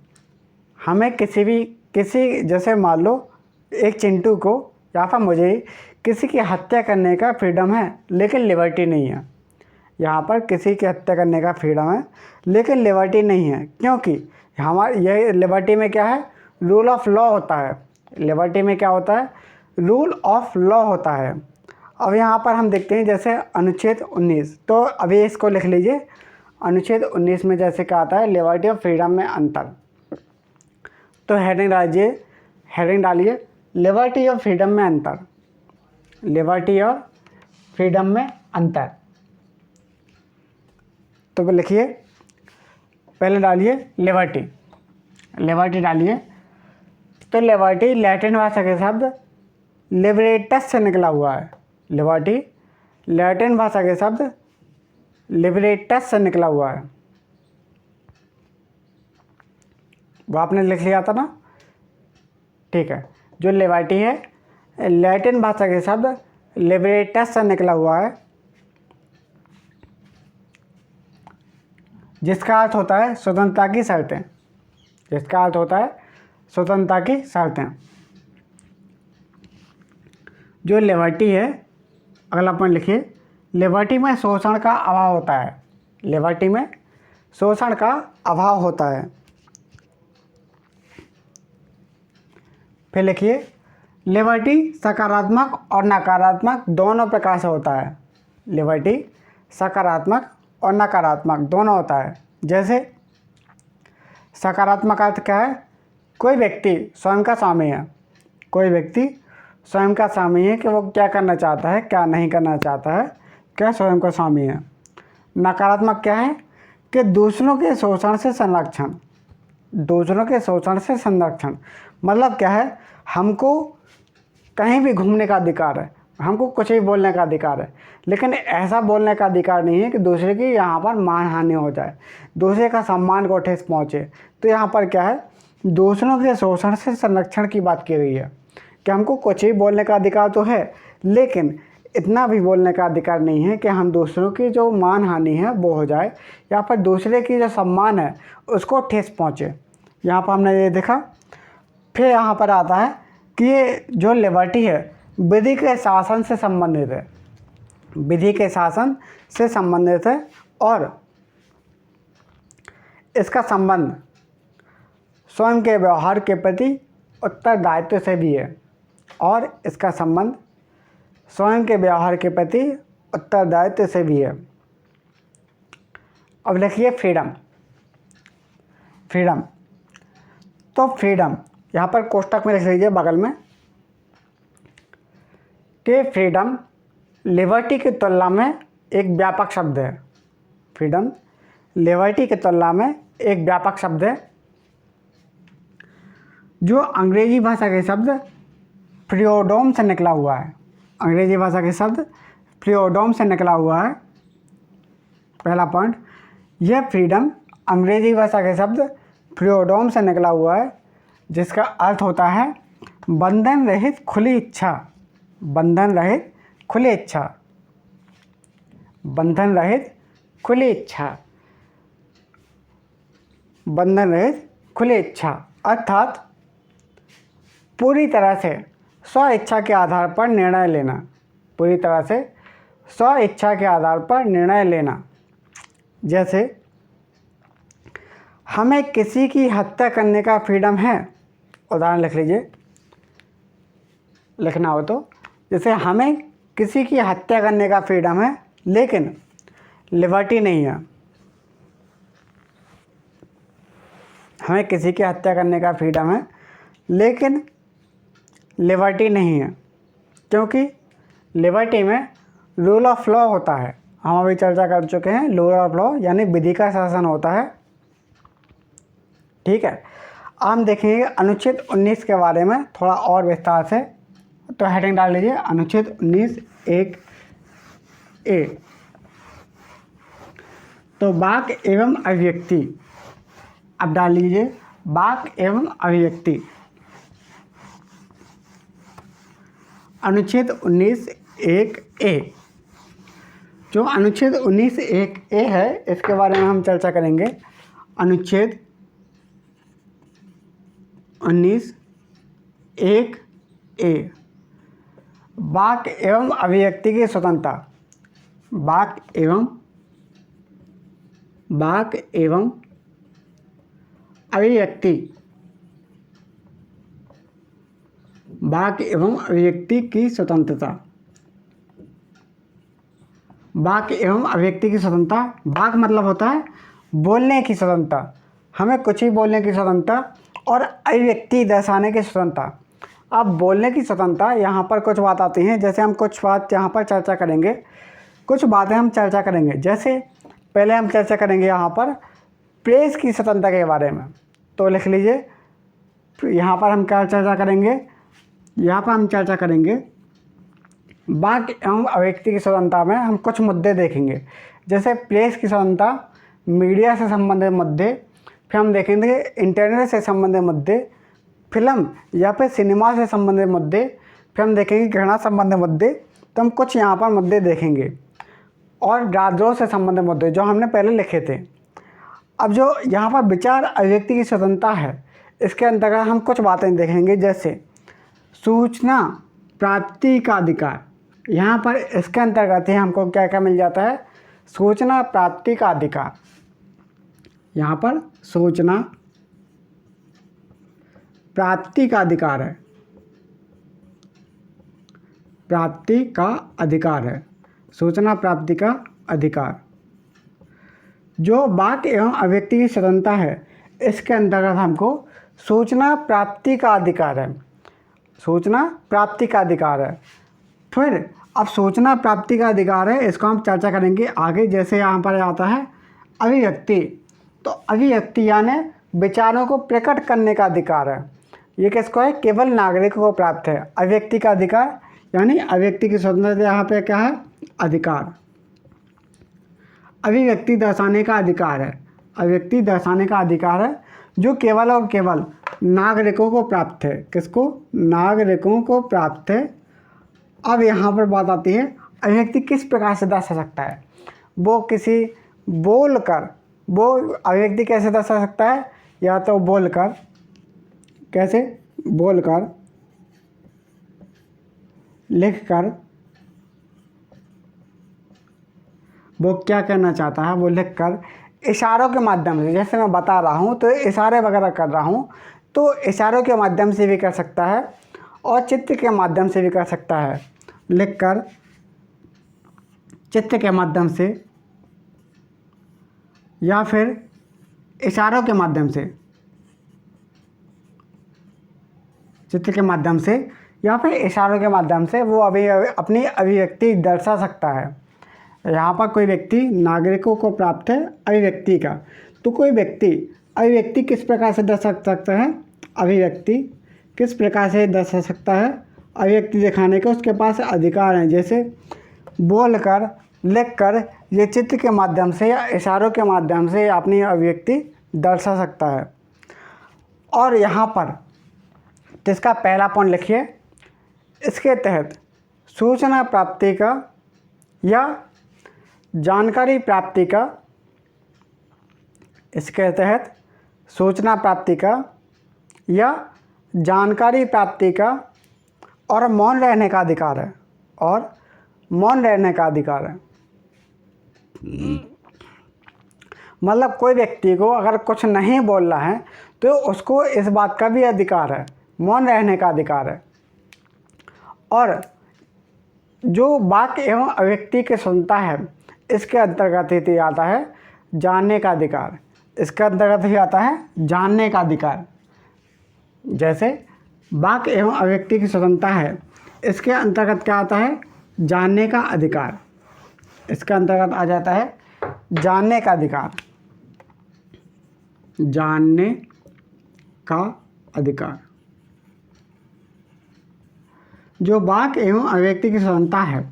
A: हमें किसी जैसे मान लो एक चिंटू को या फिर मुझे किसी की हत्या करने का फ्रीडम है, लेकिन लिबर्टी नहीं है। यहाँ पर किसी की हत्या करने का फ्रीडम है, लेकिन लिबर्टी नहीं है, क्योंकि यह लिबर्टी में क्या है, रूल ऑफ लॉ होता है। लिबर्टी में क्या होता है, रूल ऑफ लॉ होता है। अब यहाँ पर हम देखते हैं जैसे अनुच्छेद 19, तो अभी इसको लिख लीजिए। अनुच्छेद 19 में जैसे क्या आता है, लिबर्टी और फ्रीडम में अंतर। तो हेडिंग डालिए लिबर्टी और फ्रीडम में अंतर, लिबर्टी और फ्रीडम में अंतर। तो लिखिए, पहले डालिए लिबर्टी डालिए। तो लिबर्टी लैटिन भाषा के शब्द लिबरेटस से निकला हुआ है। लिबर्टी लैटिन भाषा के शब्द लिबरेटस से निकला हुआ है। वो आपने लिख लिया था ना, ठीक है। जो लिबर्टी है, लैटिन भाषा के शब्द लिबरेटस से निकला हुआ है, जिसका अर्थ होता है स्वतंत्रता की शर्तें। जो लिबर्टी है, अगला पॉइंट लिखिए, लिबर्टी में शोषण का अभाव होता है। लिबर्टी में शोषण का अभाव होता है। फिर लिखिए, लिबर्टी सकारात्मक और नकारात्मक दोनों प्रकार से होता है। लिबर्टी सकारात्मक और नकारात्मक दोनों होता है। जैसे सकारात्मक अर्थ क्या है, कोई व्यक्ति स्वयं का स्वामी है। कोई व्यक्ति स्वयं का स्वामी है कि वो क्या करना चाहता है, क्या नहीं करना चाहता है, क्या स्वयं का स्वामी है। नकारात्मक क्या है कि दूसरों के शोषण से संरक्षण। दूसरों के शोषण से संरक्षण मतलब क्या है, हमको कहीं भी घूमने का अधिकार है, हमको कुछ भी बोलने का अधिकार है, लेकिन ऐसा बोलने का अधिकार नहीं है कि दूसरे की यहाँ पर मानहानि हो जाए, दूसरे का सम्मान को ठेस पहुँचे। तो यहाँ पर क्या है, दूसरों के शोषण से संरक्षण की बात की गई है कि हमको कुछ भी बोलने का अधिकार तो है, लेकिन इतना भी बोलने का अधिकार नहीं है कि हम दूसरों की जो मानहानि है वो हो जाए, या फिर दूसरे की जो सम्मान है उसको ठेस पहुँचे। यहाँ पर हमने ये देखा। फिर यहाँ पर आता है कि ये जो लिबर्टी है विधि के शासन से संबंधित है। विधि के शासन से संबंधित है और इसका संबंध स्वयं के व्यवहार के प्रति उत्तरदायित्व से भी है। और इसका संबंध स्वयं के व्यवहार के प्रति उत्तरदायित्व से भी है। अब लिखिए फ्रीडम। फ्रीडम, तो फ्रीडम यहाँ पर कोष्टक में लिख लीजिए बगल में कि फ्रीडम लिबर्टी की तुलना में एक व्यापक शब्द है। फ्रीडम लिबर्टी की तुलना में एक व्यापक शब्द है, जो अंग्रेजी भाषा के शब्द फ्रीडम से निकला हुआ है। अंग्रेजी भाषा के शब्द फ्रीडम से निकला हुआ है। पहला पॉइंट, यह फ्रीडम अंग्रेजी भाषा के शब्द फ्रीडम से निकला हुआ है, जिसका अर्थ होता है बंधन रहित खुली इच्छा। बंधन रहित खुली इच्छा। बंधन रहित खुली इच्छा। बंधन रहित खुली इच्छा अर्थात पूरी तरह से स्व इच्छा के आधार पर निर्णय लेना। पूरी तरह से स्व इच्छा के आधार पर निर्णय लेना। जैसे हमें किसी की हत्या करने का फ्रीडम है, उदाहरण लिख लीजिए, लिखना हो तो, जैसे हमें किसी की हत्या करने का फ्रीडम है लेकिन लिबर्टी नहीं है। हमें किसी की हत्या करने का फ्रीडम है लेकिन लिबर्टी नहीं है, क्योंकि लिबर्टी में रूल ऑफ लॉ होता है। हम अभी चर्चा कर चुके हैं, रूल ऑफ लॉ यानी विधि का शासन होता है। ठीक है, हम देखेंगे अनुच्छेद 19 के बारे में थोड़ा और विस्तार से। तो हेडिंग डाल लीजिए अनुच्छेद 19(1)(a)। तो वाक एवं अभिव्यक्ति, अब डाल लीजिए वाक एवं अभिव्यक्ति। अनुच्छेद 19(1)(a), जो अनुच्छेद 19(1)(a) है, इसके बारे में हम चर्चा करेंगे। अनुच्छेद 19(1)(a), वाक एवं अभिव्यक्ति की स्वतंत्रता। वाक एवं अभिव्यक्ति, वाक एवं अभिव्यक्ति की स्वतंत्रता। वाक एवं अभिव्यक्ति की स्वतंत्रता, वाक मतलब होता है बोलने की स्वतंत्रता, हमें कुछ ही बोलने की स्वतंत्रता, और अभिव्यक्ति दर्शाने की स्वतंत्रता। अब बोलने की स्वतंत्रता, यहाँ पर कुछ बात आती हैं, जैसे हम कुछ बात यहाँ पर चर्चा करेंगे, कुछ बातें हम चर्चा करेंगे। जैसे पहले हम चर्चा करेंगे यहाँ पर प्रेस की स्वतंत्रता के बारे में। तो लिख लीजिए, यहाँ पर हम क्या चर्चा करेंगे, यहाँ पर हम चर्चा करेंगे वाक एवं अभिव्यक्ति की स्वतंत्रता में हम कुछ मुद्दे देखेंगे, जैसे प्रेस की स्वतंत्रता, मीडिया से संबंधित मुद्दे, फिर हम देखेंगे इंटरनेट से संबंधित मुद्दे, फिल्म या फिर सिनेमा से संबंधित मुद्दे, फिर हम देखेंगे घृणा संबंधित मुद्दे। तो हम कुछ यहाँ पर मुद्दे देखेंगे, और राजद्रोह से संबंधित मुद्दे जो हमने पहले लिखे थे। अब जो यहाँ पर विचार अभिव्यक्ति की स्वतंत्रता है, इसके अंतर्गत हम कुछ बातें देखेंगे, जैसे सूचना प्राप्ति का अधिकार। यहाँ पर इसके अंतर्गत ही हमको क्या क्या मिल जाता है, सूचना प्राप्ति का अधिकार। यहाँ पर सूचना प्राप्ति का अधिकार है, प्राप्ति का अधिकार है, सूचना प्राप्ति का अधिकार। जो वाक्य एवं अभिव्यक्ति की स्वतंत्रता है, इसके अंतर्गत हमको सूचना प्राप्ति का अधिकार है, सूचना प्राप्ति का अधिकार है। फिर अब सूचना प्राप्ति का अधिकार है, इसको हम चर्चा करेंगे आगे। जैसे यहाँ पर आता है अभिव्यक्ति, तो अभिव्यक्ति यानी विचारों को प्रकट करने का अधिकार है। ये किसको है, केवल नागरिकों को प्राप्त है। अभिव्यक्ति का अधिकार यानी अभिव्यक्ति की स्वतंत्रता, यहाँ पे क्या है, अधिकार। अभिव्यक्ति दर्शाने का अधिकार है, अभिव्यक्ति दर्शाने का अधिकार है, जो केवल और केवल नागरिकों को प्राप्त है। किसको, नागरिकों को प्राप्त है। अब यहाँ पर बात आती है अभिव्यक्ति किस प्रकार से दर्शा सकता है। वो किसी बोलकर, वो अभिव्यक्ति कैसे दर्शा सकता है, या तो बोलकर, कैसे, बोलकर, लिखकर, वो क्या कहना चाहता है, वो लिखकर, इशारों के माध्यम से, जैसे मैं बता रहा हूँ तो इशारे वगैरह कर रहा हूँ, तो इशारों के माध्यम से भी कर सकता है और चित्र के माध्यम से भी कर सकता है। लिखकर, चित्र के माध्यम से, या फिर इशारों के माध्यम से, चित्र के माध्यम से या फिर इशारों के माध्यम से वो अपनी अभिव्यक्ति दर्शा सकता है। यहाँ पर कोई व्यक्ति नागरिकों को प्राप्त है अभिव्यक्ति का, तो कोई व्यक्ति अभिव्यक्ति किस प्रकार से दर्शा सकता है, अभिव्यक्ति किस प्रकार से दर्शा सकता है, अभिव्यक्ति दिखाने के उसके पास अधिकार हैं। जैसे बोलकर, लिखकर, ये चित्र के माध्यम से या इशारों के माध्यम से अपनी अभिव्यक्ति दर्शा सकता है। और यहाँ पर तो इसका पहला पॉइंट लिखिए, इसके तहत सूचना प्राप्ति का या जानकारी प्राप्ति का, इसके तहत सूचना प्राप्ति का या जानकारी प्राप्ति का और मौन रहने का अधिकार है, और मौन रहने का अधिकार है। मतलब कोई व्यक्ति को अगर कुछ नहीं बोल रहा है तो उसको इस बात का भी अधिकार है, मौन रहने का अधिकार है। और जो वाक्य एवं अभिव्यक्ति की स्वतंत्रता है, इसके अंतर्गत ही आता है जानने का अधिकार, इसके अंतर्गत ही आता है जानने का अधिकार। जैसे वाक्य एवं अभिव्यक्ति की स्वतंत्रता है, इसके अंतर्गत क्या आता है, जानने का अधिकार, इसके अंतर्गत आ जाता है जानने का अधिकार, जानने का अधिकार। जो वाक्य एवं अभिव्यक्ति की स्वतंत्रता है,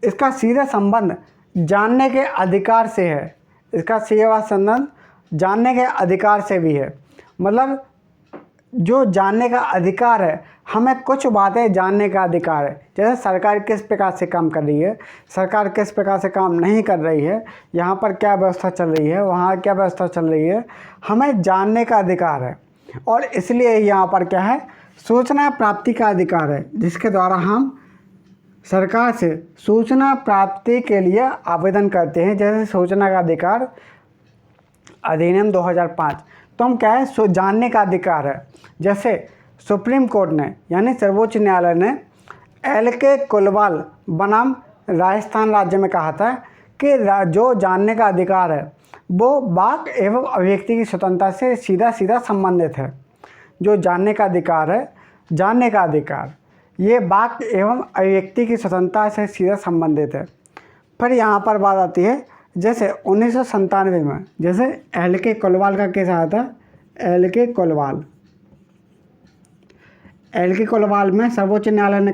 A: इसका सीधा संबंध जानने के अधिकार से है, इसका सीधा संबंध जानने के अधिकार से भी है। मतलब जो जानने का अधिकार है, हमें कुछ बातें जानने का अधिकार है। जैसे सरकार किस प्रकार से काम कर रही है, सरकार किस प्रकार से काम नहीं कर रही है, यहाँ पर क्या व्यवस्था चल रही है, वहाँ क्या व्यवस्था चल रही है, हमें जानने का अधिकार है। और इसलिए यहाँ पर क्या है, सूचना प्राप्ति का अधिकार है, जिसके द्वारा हम सरकार से सूचना प्राप्ति के लिए आवेदन करते हैं। जैसे सूचना का अधिकार अधिनियम 2005, तो हम क्या है, जानने का अधिकार है। जैसे सुप्रीम कोर्ट ने यानी सर्वोच्च न्यायालय ने LK कुलवाल बनाम राजस्थान राज्य में कहा था कि जो जानने का अधिकार है वो वाक्य एवं अभिव्यक्ति की स्वतंत्रता से सीधा सीधा संबंधित है। जो जानने का अधिकार है, जानने का अधिकार, ये वाक्य एवं अभिव्यक्ति की स्वतंत्रता से सीधा संबंधित है। फिर यहाँ पर बात आती है, जैसे 1997 में जैसे LK कुलवाल का केस आया था, LK कुलवाल में सर्वोच्च न्यायालय ने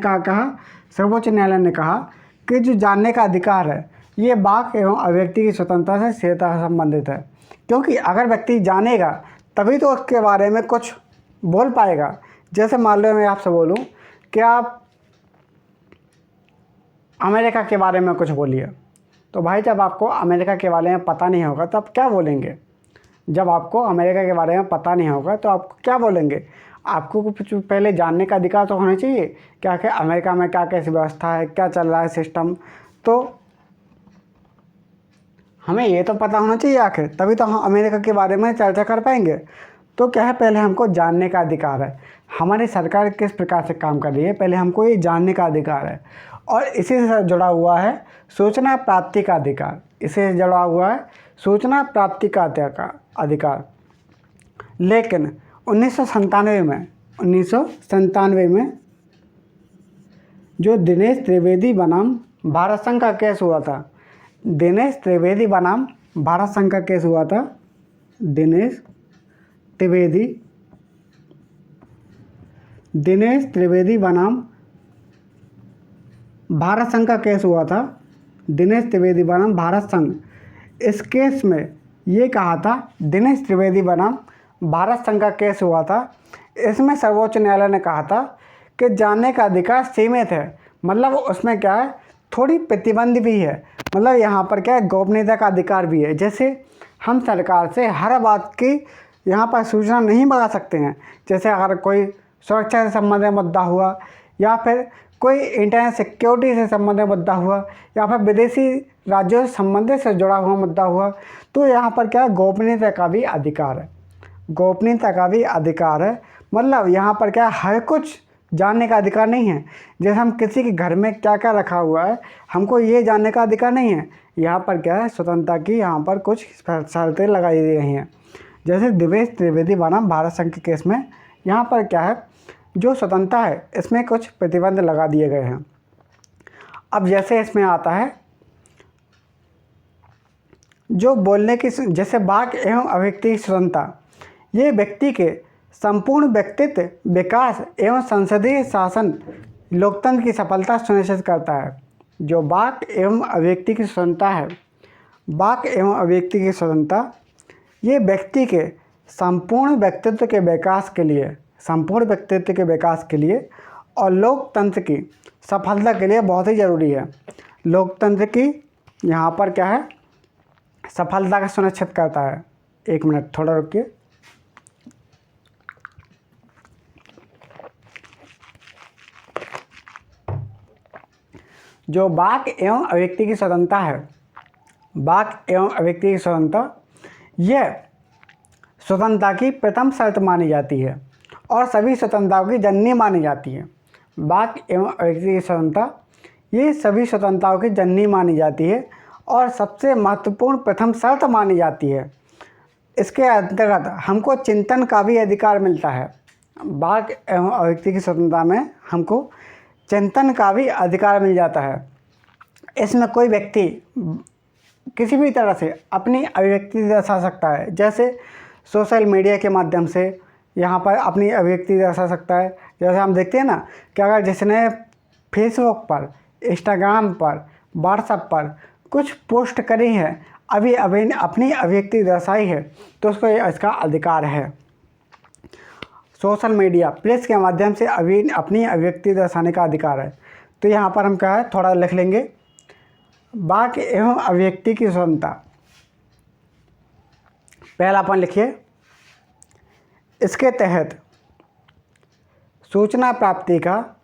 A: सर्वोच्च न्यायालय ने कहा कि जो जानने का अधिकार है, ये वाक्य एवं अभिव्यक्ति की स्वतंत्रता से सीधा संबंधित है। क्योंकि अगर व्यक्ति जानेगा तभी तो उसके बारे में कुछ बोल पाएगा। जैसे मान लो मैं आपसे बोलूँ कि आप अमेरिका के बारे में कुछ बोलिए, तो भाई जब आपको अमेरिका के बारे में पता नहीं होगा तो आप क्या बोलेंगे? जब आपको अमेरिका के बारे में पता नहीं होगा तो आप क्या बोलेंगे? आपको कुछ पहले जानने का अधिकार तो होना चाहिए, क्या क्या अमेरिका में क्या कैसी व्यवस्था है, क्या चल रहा है सिस्टम, तो हमें ये तो पता होना चाहिए आखिर, तभी तो हम अमेरिका के बारे में चर्चा कर पाएंगे। तो क्या है, पहले हमको जानने का अधिकार है, हमारी सरकार किस प्रकार से काम कर रही है, पहले हमको ये जानने का अधिकार है। और इसी से जुड़ा हुआ है सूचना प्राप्ति का अधिकार, इसी से जुड़ा हुआ है सूचना प्राप्ति का अधिकार। लेकिन 1997 में जो दिनेश त्रिवेदी बनाम भारत संघ का केस हुआ था, दिनेश त्रिवेदी बनाम भारत संघ का केस हुआ था, दिनेश त्रिवेदी बनाम भारत संघ का केस हुआ था, दिनेश त्रिवेदी बनाम भारत संघ। इस केस में ये कहा था, दिनेश त्रिवेदी बनाम भारत संघ का केस हुआ था, इसमें सर्वोच्च न्यायालय ने कहा था कि जानने का अधिकार सीमित है, मतलब उसमें क्या है, थोड़ी प्रतिबंध भी है, मतलब यहाँ पर क्या है, गोपनीयता का अधिकार भी है। जैसे हम सरकार से हर बात की यहाँ पर सूचना नहीं मंगा सकते हैं, जैसे अगर कोई सुरक्षा से संबंधित मुद्दा हुआ, या फिर कोई इंटरनेट सिक्योरिटी से संबंधित मुद्दा हुआ, या फिर विदेशी राज्यों से संबंधित से जुड़ा हुआ मुद्दा हुआ, तो यहाँ पर क्या है, गोपनीयता का भी अधिकार है, गोपनीयता का भी अधिकार है। मतलब यहाँ पर क्या है, हर कुछ जानने का अधिकार नहीं है। जैसे हम किसी के घर में क्या क्या रखा हुआ है, हमको ये जानने का अधिकार नहीं है। यहाँ पर क्या है, स्वतंत्रता की यहाँ पर कुछ शर्तें लगाई गई हैं। जैसे दिनेश त्रिवेदी बनाम भारत संघ के केस में यहाँ पर क्या है, जो स्वतंत्रता है इसमें कुछ प्रतिबंध लगा दिए गए हैं। अब जैसे इसमें आता है जो बोलने की, जैसे वाक एवं अभिव्यक्ति की स्वतंत्रता, ये व्यक्ति के संपूर्ण व्यक्तित्व विकास एवं संसदीय शासन लोकतंत्र की सफलता सुनिश्चित करता है। जो वाक एवं अभिव्यक्ति की स्वतंत्रता है, वाक एवं अभिव्यक्ति की स्वतंत्रता, ये व्यक्ति के संपूर्ण व्यक्तित्व के विकास के लिए, संपूर्ण व्यक्तित्व के विकास के लिए और लोकतंत्र की सफलता के लिए बहुत ही ज़रूरी है। लोकतंत्र की यहाँ पर क्या है, सफलता का सुनिश्चित करता है। एक मिनट थोड़ा रुकिए। जो वाक एवं अभिव्यक्ति की स्वतंत्रता है, वाक एवं अभिव्यक्ति की स्वतंत्रता, यह स्वतंत्रता की प्रथम शर्त मानी जाती है और सभी स्वतंत्रताओं की जननी मानी जाती है। वाक एवं अभिव्यक्ति की स्वतंत्रता, ये सभी स्वतंत्रताओं की जननी मानी जाती है और सबसे महत्वपूर्ण प्रथम शर्त मानी जाती है। इसके अंतर्गत हमको चिंतन का भी अधिकार मिलता है। वाक एवं अभिव्यक्ति की स्वतंत्रता में हमको चिंतन का भी अधिकार मिल जाता है। इसमें कोई व्यक्ति किसी भी तरह से अपनी अभिव्यक्ति दर्शा सकता है, जैसे सोशल मीडिया के माध्यम से यहाँ पर अपनी अभिव्यक्ति दर्शा सकता है। जैसे हम देखते हैं ना कि अगर जिसने फेसबुक पर, इंस्टाग्राम पर, व्हाट्सएप पर कुछ पोस्ट करी है, अभी अपनी अभिव्यक्ति दर्शाई है, तो उसको इसका अधिकार है। सोशल मीडिया प्रेस के माध्यम से अपनी अभिव्यक्ति दर्शाने का अधिकार है। तो यहाँ पर हम क्या है, थोड़ा लिख लेंगे, वाक एवं अभिव्यक्ति की स्वतंत्रता। पहला अपन लिखिए, इसके तहत सूचना प्राप्ति का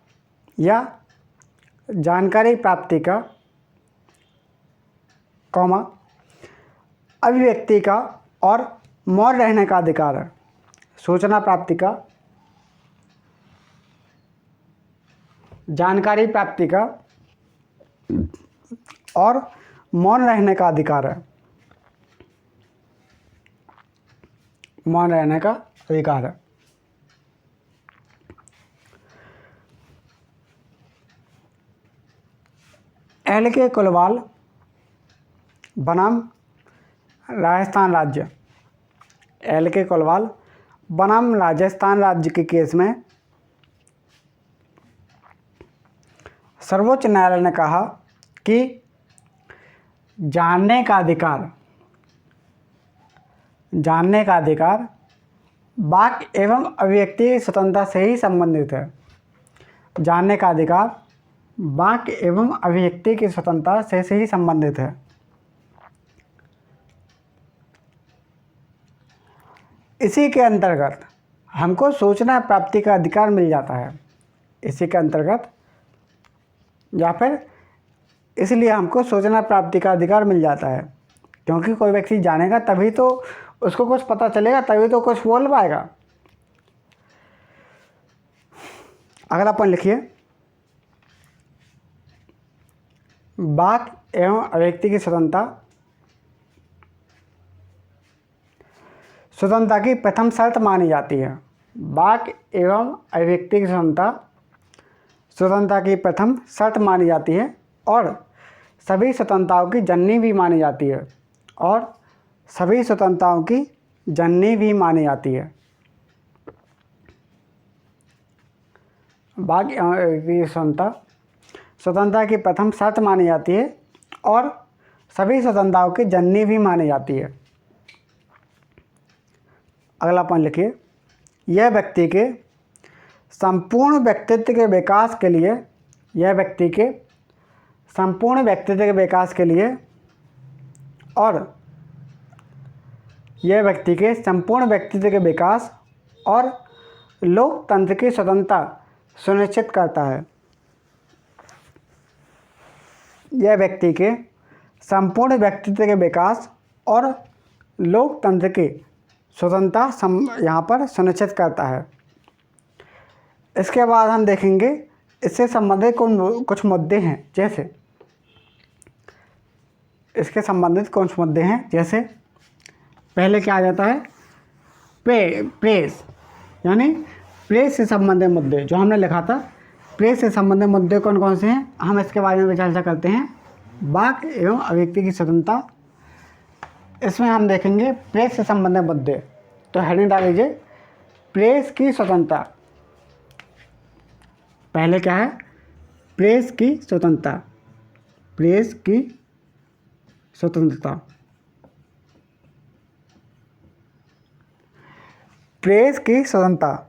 A: या जानकारी प्राप्ति का, कॉमा, अभिव्यक्ति का और मौन रहने का अधिकार है। सूचना प्राप्ति का, जानकारी प्राप्ति का और मौन रहने का अधिकार है, मौन रहने का अधिकार है। एल.के. कुलवाल बनाम राजस्थान राज्य, एल.के. कुलवाल बनाम राजस्थान राज्य के केस में सर्वोच्च न्यायालय ने कहा कि जानने का अधिकार वाक एवं अभिव्यक्ति की स्वतंत्रता से ही संबंधित है। जानने का अधिकार वाक एवं अभिव्यक्ति की स्वतंत्रता से ही संबंधित है। इसी के अंतर्गत हमको सूचना प्राप्ति का अधिकार मिल जाता है इसी के अंतर्गत, या फिर इसलिए हमको सूचना प्राप्ति का अधिकार मिल जाता है, क्योंकि कोई व्यक्ति जानेगा तभी तो उसको कुछ पता चलेगा, तभी तो कुछ बोल पाएगा। अगला पॉइंट लिखिए, वाक एवं अभिव्यक्ति की स्वतंत्रता की प्रथम शर्त मानी जाती है। वाक एवं अभिव्यक्ति की स्वतंत्रता की प्रथम शर्त मानी जाती है और सभी स्वतंत्रताओं की जननी भी मानी जाती है, और सभी स्वतंत्रताओं की जननी भी मानी जाती है। वाक एवं अभिव्यक्ति की स्वतंत्रता की प्रथम शर्त मानी जाती है और सभी स्वतंत्रताओं की जननी भी मानी जाती है। अगला पॉइंट लिखिए, यह व्यक्ति के संपूर्ण व्यक्तित्व के विकास के लिए, यह व्यक्ति के संपूर्ण व्यक्तित्व के विकास के लिए और यह व्यक्ति के संपूर्ण व्यक्तित्व के विकास और लोकतंत्र की स्वतंत्रता सुनिश्चित करता है। यह व्यक्ति के संपूर्ण व्यक्तित्व के विकास और लोकतंत्र की स्वतंत्रता यहाँ पर सुनिश्चित करता है। इसके बाद हम देखेंगे इससे संबंधित कुछ मुद्दे हैं, जैसे इसके संबंधित कुछ मुद्दे हैं, जैसे पहले क्या आ जाता है, प्रेस, यानी प्रेस से संबंधित मुद्दे जो हमने लिखा था। प्रेस से संबंधित मुद्दे कौन कौन से हैं, हम इसके बारे में चर्चा करते हैं। वाक एवं अभिव्यक्ति की स्वतंत्रता, इसमें हम देखेंगे प्रेस से संबंधित मुद्दे। तो हेडिंग डाल लीजिए, प्रेस की स्वतंत्रता। पहले क्या है, प्रेस की स्वतंत्रता, प्रेस की स्वतंत्रता। प्रेस की स्वतंत्रता,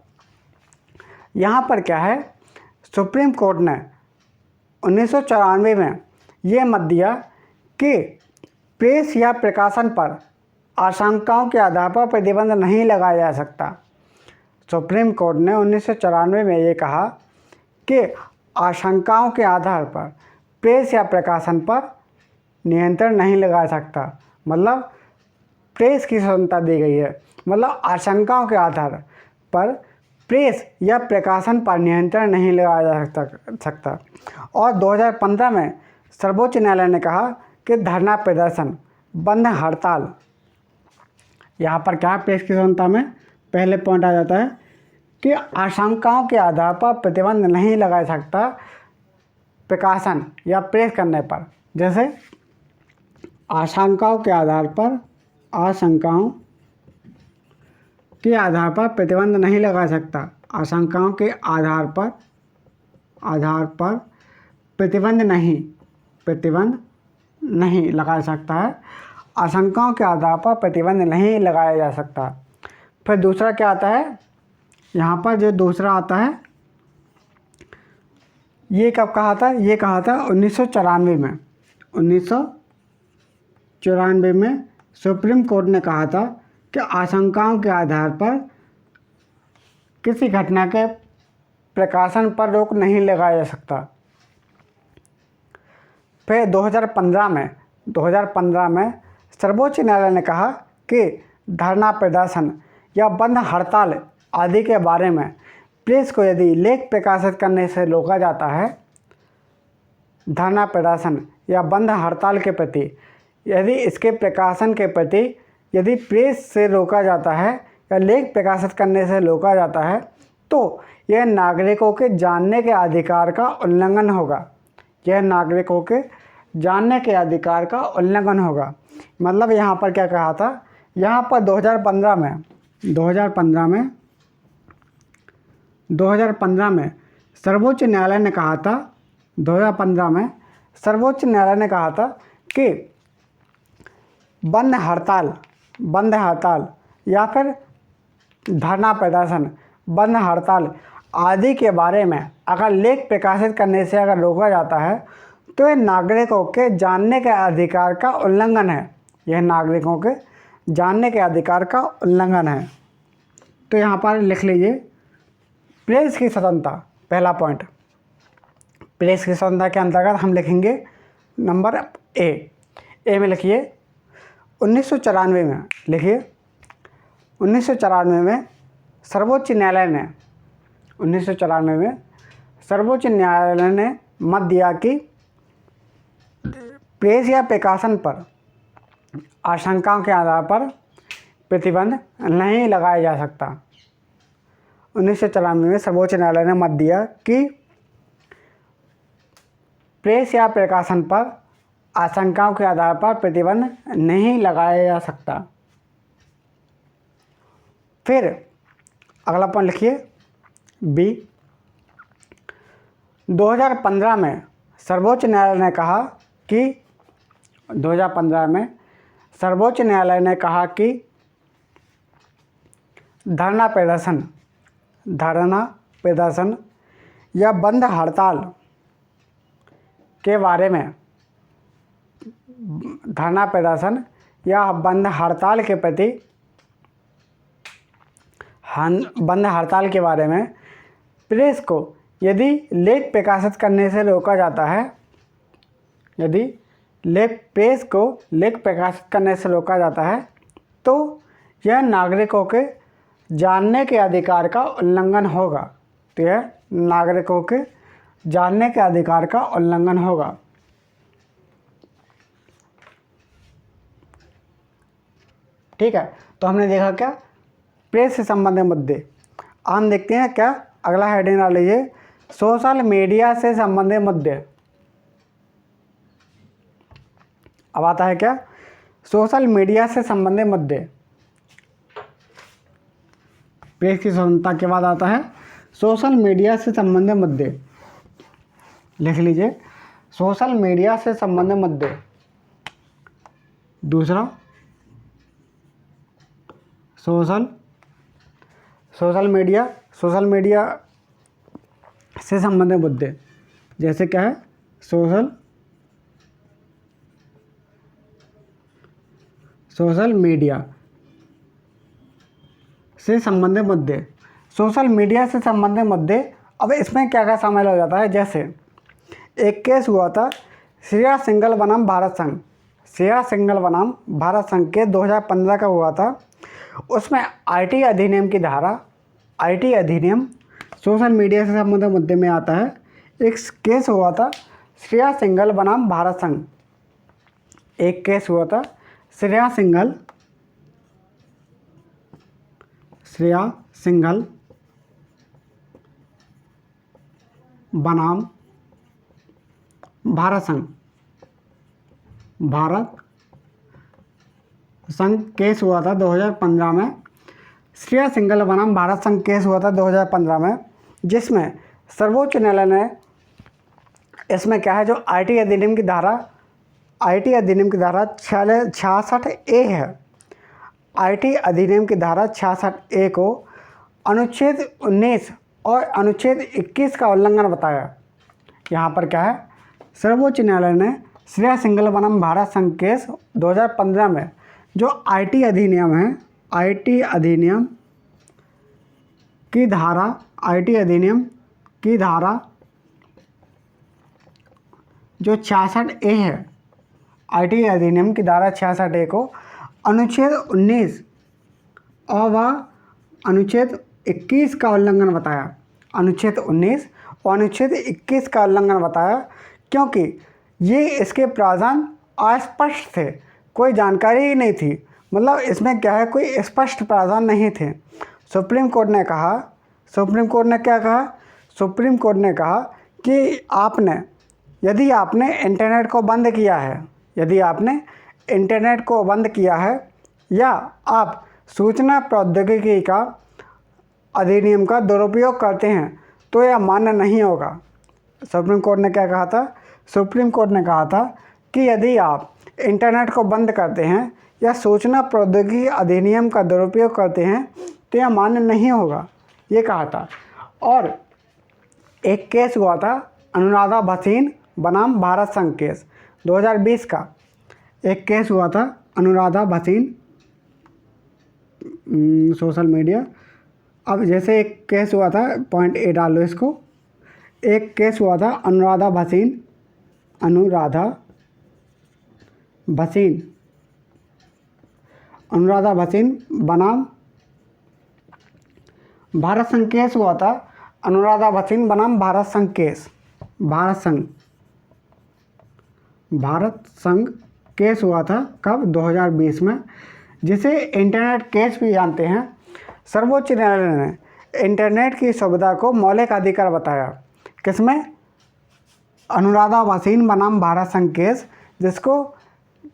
A: यहाँ पर क्या है, सुप्रीम कोर्ट ने 1994 में ये मत दिया कि प्रेस या प्रकाशन पर आशंकाओं के आधार पर प्रतिबंध नहीं लगाया जा सकता। सुप्रीम कोर्ट ने 1994 में ये कहा कि आशंकाओं के आधार पर प्रेस या प्रकाशन पर नियंत्रण नहीं लगा सकता, मतलब प्रेस की स्वतंत्रता दी गई है, मतलब आशंकाओं के आधार पर प्रेस या प्रकाशन पर नियंत्रण नहीं लगाया जा सकता। और 2015 में सर्वोच्च न्यायालय ने कहा कि धरना प्रदर्शन, बंद हड़ताल, यहाँ पर क्या प्रेस की स्वतंत्रता में पहले पॉइंट आ जाता है कि आशंकाओं के आधार पर प्रतिबंध नहीं लगा सकता प्रकाशन या प्रेस करने पर। जैसे आशंकाओं के आधार पर, आशंकाओं के आधार पर प्रतिबंध नहीं लगा सकता, आशंकाओं के आधार पर प्रतिबंध नहीं लगा सकता है, आशंकाओं के आधार पर प्रतिबंध नहीं लगाया जा सकता। फिर दूसरा क्या आता है, यहाँ पर जो दूसरा आता है, ये कब कहा था, ये कहा था 1994 में। 1994 में सुप्रीम कोर्ट ने कहा था कि आशंकाओं के आधार पर किसी घटना के प्रकाशन पर रोक नहीं लगाया जा सकता। फिर 2015 में सर्वोच्च न्यायालय ने कहा कि धरना प्रदर्शन या बंद हड़ताल आदि के बारे में प्रेस को यदि लेख प्रकाशित करने से रोका जाता है, धरना प्रदर्शन या बंद हड़ताल के प्रति यदि इसके प्रकाशन के प्रति यदि प्रेस से रोका जाता है या लेख प्रकाशित करने से रोका जाता है, तो यह नागरिकों के जानने के अधिकार का उल्लंघन होगा। यह नागरिकों के जानने के अधिकार का उल्लंघन होगा। मतलब यहाँ पर क्या कहा था, यहाँ पर 2015 में सर्वोच्च न्यायालय ने कहा था, 2015 में सर्वोच्च न्यायालय ने कहा था कि बंद हड़ताल या फिर धरना प्रदर्शन, बंद हड़ताल आदि के बारे में अगर लेख प्रकाशित करने से अगर रोका जाता है, तो यह नागरिकों के जानने के अधिकार का उल्लंघन है। यह नागरिकों के जानने के अधिकार का उल्लंघन है। तो यहाँ पर लिख लीजिए प्रेस की स्वतंत्रता। पहला पॉइंट, प्रेस की स्वतंत्रता के अंतर्गत हम लिखेंगे नंबर ए में लिखिए 1994 में लिखिए 1994 में सर्वोच्च न्यायालय ने 1994 में सर्वोच्च न्यायालय ने मत दिया कि प्रेस या प्रकाशन पर आशंकाओं के आधार पर प्रतिबंध नहीं लगाया जा सकता। 1994 में सर्वोच्च न्यायालय ने मत दिया कि प्रेस या प्रकाशन पर आशंकाओं के आधार पर प्रतिबंध नहीं लगाया जा सकता। फिर अगला पॉइंट लिखिए बी, 2015 में सर्वोच्च न्यायालय ने कहा कि 2015 में सर्वोच्च न्यायालय ने कहा कि धरना प्रदर्शन या बंद हड़ताल के बारे में धरना प्रदर्शन या बंद हड़ताल के प्रति बंद हड़ताल के बारे में प्रेस को यदि लेख प्रकाशित करने से रोका जाता है, यदि प्रेस को लेख प्रकाशित करने से रोका जाता है तो यह नागरिकों के जानने के अधिकार का उल्लंघन होगा। तो यह नागरिकों के जानने के अधिकार का उल्लंघन होगा। ठीक है, तो हमने देखा क्या प्रेस से संबंधित मुद्दे। हम देखते हैं क्या अगला हेडिंग डाल लीजिए सोशल मीडिया से संबंधित मुद्दे। अब आता है क्या सोशल मीडिया से संबंधित मुद्दे। प्रेस की स्वतंत्रता के बाद आता है सोशल मीडिया से संबंधित मुद्दे। लिख लीजिए सोशल मीडिया से संबंधित मुद्दे। दूसरा सोशल मीडिया से संबंधित मुद्दे, जैसे क्या है सोशल मीडिया से संबंधित मुद्दे। सोशल मीडिया से संबंधित मुद्दे, अब इसमें क्या क्या शामिल हो जाता है, जैसे एक केस हुआ था श्रेया सिंघल बनाम भारत संघ। श्रेया सिंघल बनाम भारत संघ के 2015 का हुआ था। उसमें आईटी अधिनियम की धारा, आईटी अधिनियम सोशल मीडिया से संबंधित मुद्दे में आता है। एक केस हुआ था श्रेया सिंघल बनाम भारत संघ। एक केस हुआ था श्रेया सिंघल बनाम भारत संघ केस हुआ था 2015 में। श्रेया सिंघल बनाम भारत संघ केस हुआ था 2015 में, जिसमें सर्वोच्च न्यायालय ने इसमें क्या है जो आईटी अधिनियम की धारा 66A है। आईटी अधिनियम की धारा 66A को अनुच्छेद 19 और अनुच्छेद 21 का उल्लंघन बताया। यहाँ पर क्या है सर्वोच्च न्यायालय ने श्रेया सिंघल बनाम भारत संघ केस 2015 में जो आईटी अधिनियम है, आईटी अधिनियम की धारा जो 66A है, आईटी अधिनियम की धारा 66A को अनुच्छेद 19 और वह अनुच्छेद 21 का उल्लंघन बताया। अनुच्छेद 19 और अनुच्छेद 21 का उल्लंघन बताया क्योंकि ये इसके प्रावधान अस्पष्ट थे, कोई जानकारी ही नहीं थी। मतलब इसमें क्या है कोई स्पष्ट प्रावधान नहीं थे। सुप्रीम कोर्ट ने कहा कि यदि आपने इंटरनेट को बंद किया है, या आप सूचना प्रौद्योगिकी का अधिनियम का दुरुपयोग करते हैं तो यह मान्य नहीं होगा। सुप्रीम कोर्ट ने क्या कहा था? सुप्रीम कोर्ट ने कहा था कि यदि आप इंटरनेट को बंद करते हैं या सूचना प्रौद्योगिकी अधिनियम का दुरुपयोग करते हैं तो यह मान्य नहीं होगा, ये कहा था। और एक केस हुआ था अनुराधा भसीन बनाम भारत संघ केस 2020 का। एक केस हुआ था अनुराधा भसीन सोशल मीडिया अब जैसे एक केस हुआ था, पॉइंट ए डाल लो इसको। एक केस हुआ था अनुराधा भसीन बनाम भारत संघ केस हुआ था। अनुराधा भसीन बनाम भारत संघ केस हुआ था कब? 2020 में, जिसे इंटरनेट केस भी जानते हैं। सर्वोच्च न्यायालय ने इंटरनेट की सुविधा को मौलिक अधिकार बताया। किसमें? अनुराधा भसीन बनाम भारत संघ केस, जिसको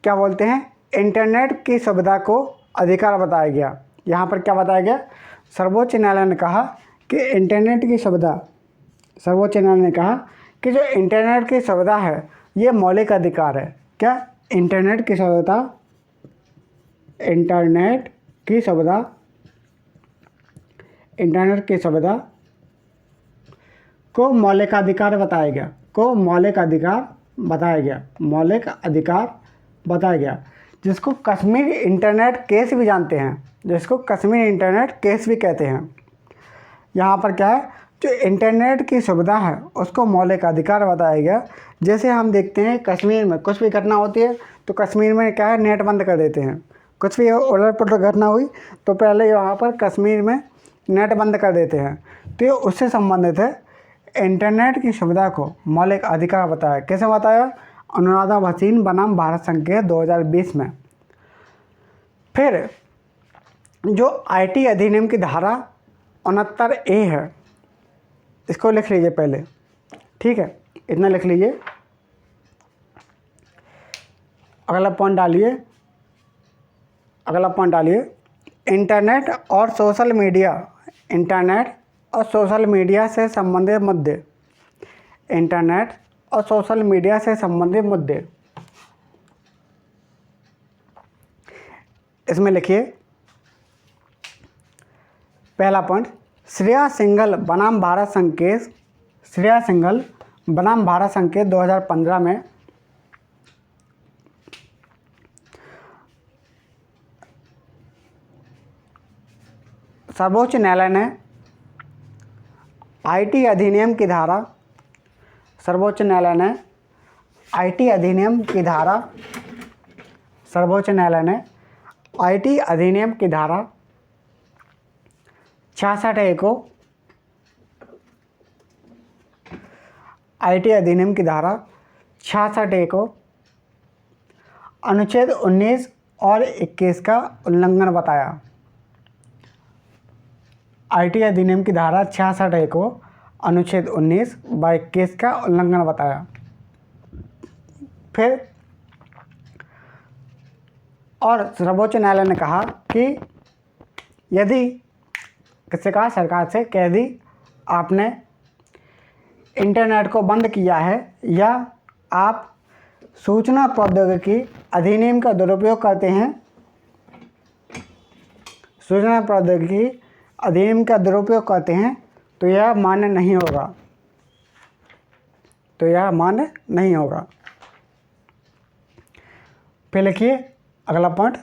A: क्या बोलते हैं? इंटरनेट की सुविधा को अधिकार बताया गया। यहाँ पर क्या बताया गया? सर्वोच्च न्यायालय ने कहा कि सर्वोच्च न्यायालय ने कहा कि जो इंटरनेट की सुविधा है ये मौलिक अधिकार है। क्या? इंटरनेट की को मौलिक अधिकार बताया गया, जिसको कश्मीर इंटरनेट केस भी जानते हैं, जिसको कश्मीर इंटरनेट केस भी कहते हैं। यहाँ पर क्या है? जो इंटरनेट की सुविधा है उसको मौलिक अधिकार बताया गया। जैसे हम देखते हैं कश्मीर में कुछ भी घटना होती है तो कश्मीर में क्या है? नेट बंद कर देते हैं। कुछ भी उलट पुलट घटना हुई तो पहले यहाँ पर कश्मीर में नेट बंद कर देते हैं। तो ये उससे संबंधित है। इंटरनेट की सुविधा को मौलिक अधिकार बताया। कैसे बताया? अनुराधा भसीन बनाम भारत संघ के 2020 में। फिर जो आईटी अधिनियम की धारा 69A है, इसको लिख लीजिए पहले, ठीक है? इतना लिख लीजिए। अगला पॉइंट डालिए। इंटरनेट और सोशल मीडिया से संबंधित मुद्दे। इसमें लिखिए पहला पॉइंट, श्रेया सिंघल बनाम भारत संघ केस 2015 में सर्वोच्च न्यायालय ने आईटी अधिनियम की धारा 66A को अनुच्छेद 19 और 21 का उल्लंघन बताया। आईटी अधिनियम की धारा 66A को अनुच्छेद 19 व 21 का उल्लंघन बताया। फिर और सर्वोच्च न्यायालय ने कहा कि यदि किसी का सरकार से कह दी आपने इंटरनेट को बंद किया है या आप सूचना प्रौद्योगिकी अधिनियम का दुरुपयोग करते हैं, तो यह मान्य नहीं होगा। फिर लिखिए अगला पॉइंट,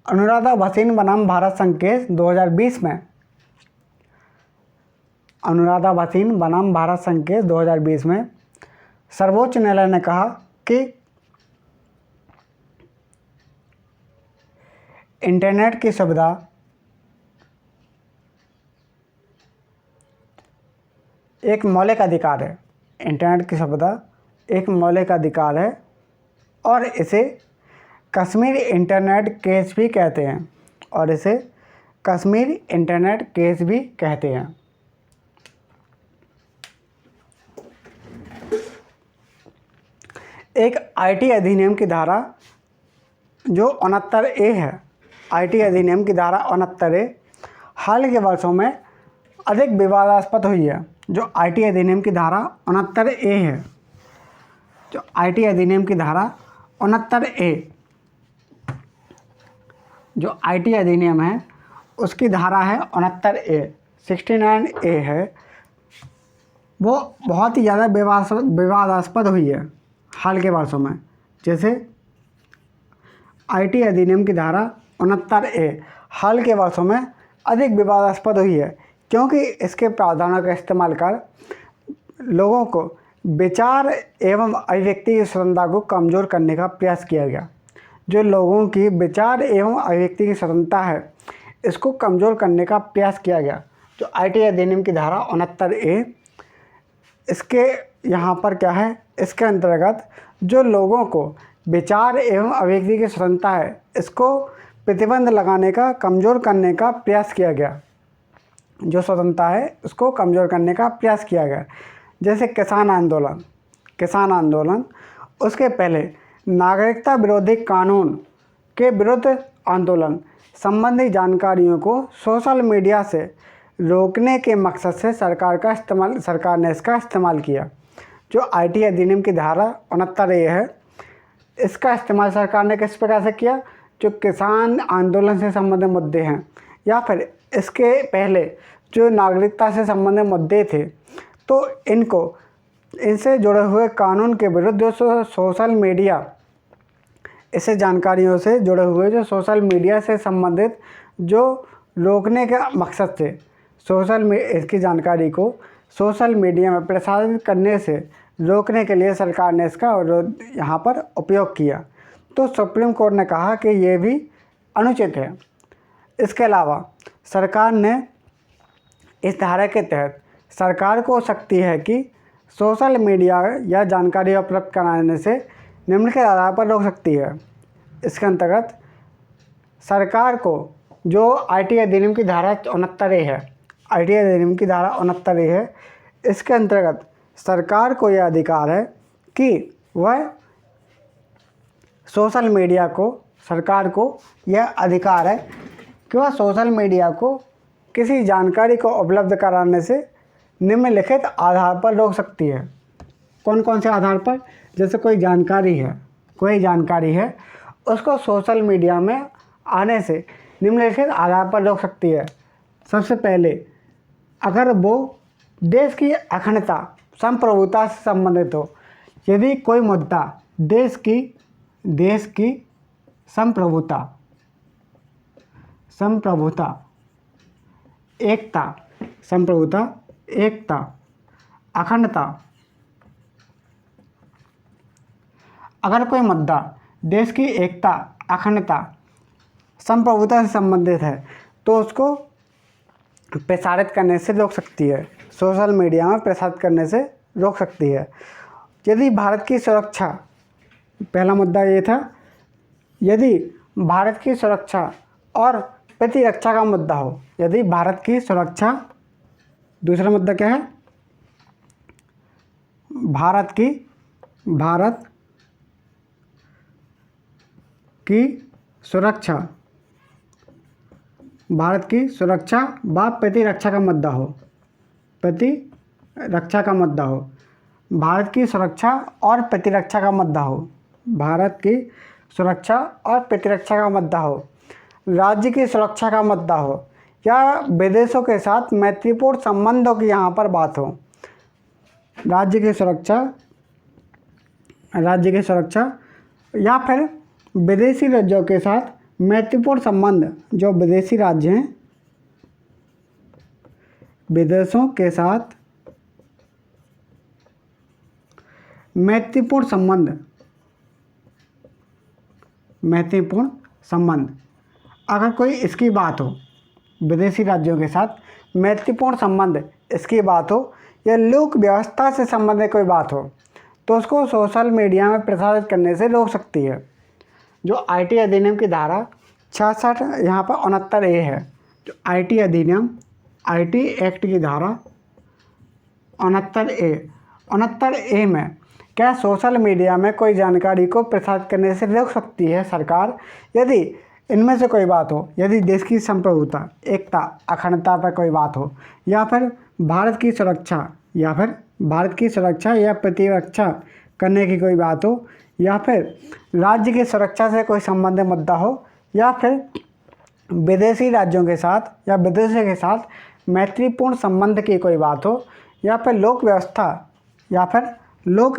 A: अनुराधा भसीन बनाम भारत संघ केस 2020 में। अनुराधा भसीन बनाम भारत संघ केस 2020 में सर्वोच्च न्यायालय ने कहा कि इंटरनेट की सुविधा एक मौलिक अधिकार है। इंटरनेट की सुविधा एक मौलिक अधिकार है और इसे कश्मीर इंटरनेट केस भी कहते हैं। एक आईटी अधिनियम की धारा जो 69A है, आईटी अधिनियम की धारा 69A हाल के वर्षों में अधिक विवादास्पद हुई है। जो आईटी अधिनियम की धारा 69A है, जो आईटी अधिनियम की धारा 69A, जो आईटी अधिनियम है उसकी धारा है 69A, 69A है, वो बहुत ही ज़्यादा विवादास्पद हुई है हाल के वर्षों में। जैसे आईटी अधिनियम की धारा 69A हाल के वर्षों में अधिक विवादास्पद हुई है। क्योंकि इसके प्रावधानों का इस्तेमाल कर लोगों को विचार एवं अभिव्यक्ति की स्वतंत्रता को कमज़ोर करने का प्रयास किया गया। जो लोगों की विचार एवं अभिव्यक्ति की स्वतंत्रता है, इसको कमज़ोर करने का प्रयास किया गया। जो आईटी अधिनियम की धारा 69A, इसके यहाँ पर क्या है, इसके अंतर्गत जो लोगों को विचार एवं अभिव्यक्ति की स्वतंत्रता है, इसको प्रतिबंध लगाने का, कमज़ोर करने का प्रयास किया गया। जो स्वतंत्रता है उसको कमज़ोर करने का प्रयास किया गया। जैसे किसान आंदोलन, उसके पहले नागरिकता विरोधी कानून के विरुद्ध आंदोलन संबंधी जानकारियों को सोशल मीडिया से रोकने के मकसद से सरकार ने इसका इस्तेमाल किया। जो आईटी अधिनियम की धारा 69A है, इसका इस्तेमाल सरकार ने किस प्रकार से किया? जो किसान आंदोलन से संबंधित मुद्दे हैं या फिर इसके पहले जो नागरिकता से संबंधित मुद्दे थे, तो इनसे जुड़े हुए कानून के विरुद्ध जो सोशल मीडिया, इससे जानकारियों से जुड़े हुए जो सोशल मीडिया से संबंधित जो रोकने के मकसद से इसकी जानकारी को सोशल मीडिया में प्रसारित करने से रोकने के लिए सरकार ने इसका यहाँ पर उपयोग किया। तो सुप्रीम कोर्ट ने कहा कि ये भी अनुचित है। इसके अलावा सरकार ने इस धारा के तहत सरकार को शक्ति है कि सोशल मीडिया या जानकारी उपलब्ध कराने से निम्न के आधार पर रोक सकती है। इसके अंतर्गत सरकार को जो आईटी अधिनियम की धारा 69A है, आईटी अधिनियम की धारा 69A है, इसके अंतर्गत सरकार को यह अधिकार है कि वह सोशल मीडिया को, सरकार को यह अधिकार है कि वह सोशल मीडिया को किसी जानकारी को उपलब्ध कराने से निम्नलिखित आधार पर रोक सकती है। कौन कौन से आधार पर? जैसे कोई जानकारी है उसको सोशल मीडिया में आने से निम्नलिखित आधार पर रोक सकती है। सबसे पहले, अगर वो देश की अखंडता, संप्रभुता से संबंधित हो। यदि कोई मुद्दा देश की एकता, अखंडता, अगर कोई मुद्दा देश की एकता, अखंडता, संप्रभुता से संबंधित है तो उसको प्रसारित करने से रोक सकती है, सोशल मीडिया में प्रसारित करने से रोक सकती है। यदि भारत की सुरक्षा, पहला मुद्दा ये था, यदि भारत की सुरक्षा और प्रतिरक्षा का मुद्दा हो, यदि भारत की सुरक्षा, दूसरा मुद्दा क्या है? भारत की सुरक्षा व प्रतिरक्षा का मुद्दा हो, भारत की सुरक्षा और प्रतिरक्षा का मुद्दा हो, राज्य की सुरक्षा का मुद्दा हो, या विदेशों के साथ मैत्रीपूर्ण संबंधों की यहाँ पर बात हो। राज्य की सुरक्षा या फिर विदेशी राज्यों के साथ मैत्रीपूर्ण संबंध, जो विदेशी राज्य हैं, विदेशों के साथ मैत्रीपूर्ण संबंध, अगर कोई इसकी बात हो, विदेशी राज्यों के साथ मैत्रीपूर्ण संबंध इसकी बात हो, या लोक व्यवस्था से संबंधित कोई बात हो, तो उसको सोशल मीडिया में प्रसारित करने से रोक सकती है। जो आईटी अधिनियम की धारा 66 यहाँ पर 69A है। जो आईटी एक्ट की धारा 69A में क्या सोशल मीडिया में कोई जानकारी को प्रसारित करने से रोक सकती है सरकार, यदि इनमें से कोई बात हो, यदि देश की संप्रभुता, एकता, अखंडता पर कोई बात हो, या फिर भारत की सुरक्षा या प्रतिरक्षा करने की कोई बात हो, या फिर राज्य की सुरक्षा से कोई संबंधित मुद्दा हो, या फिर विदेशी राज्यों के साथ या विदेशों के साथ मैत्रीपूर्ण संबंध की कोई बात हो, या फिर लोक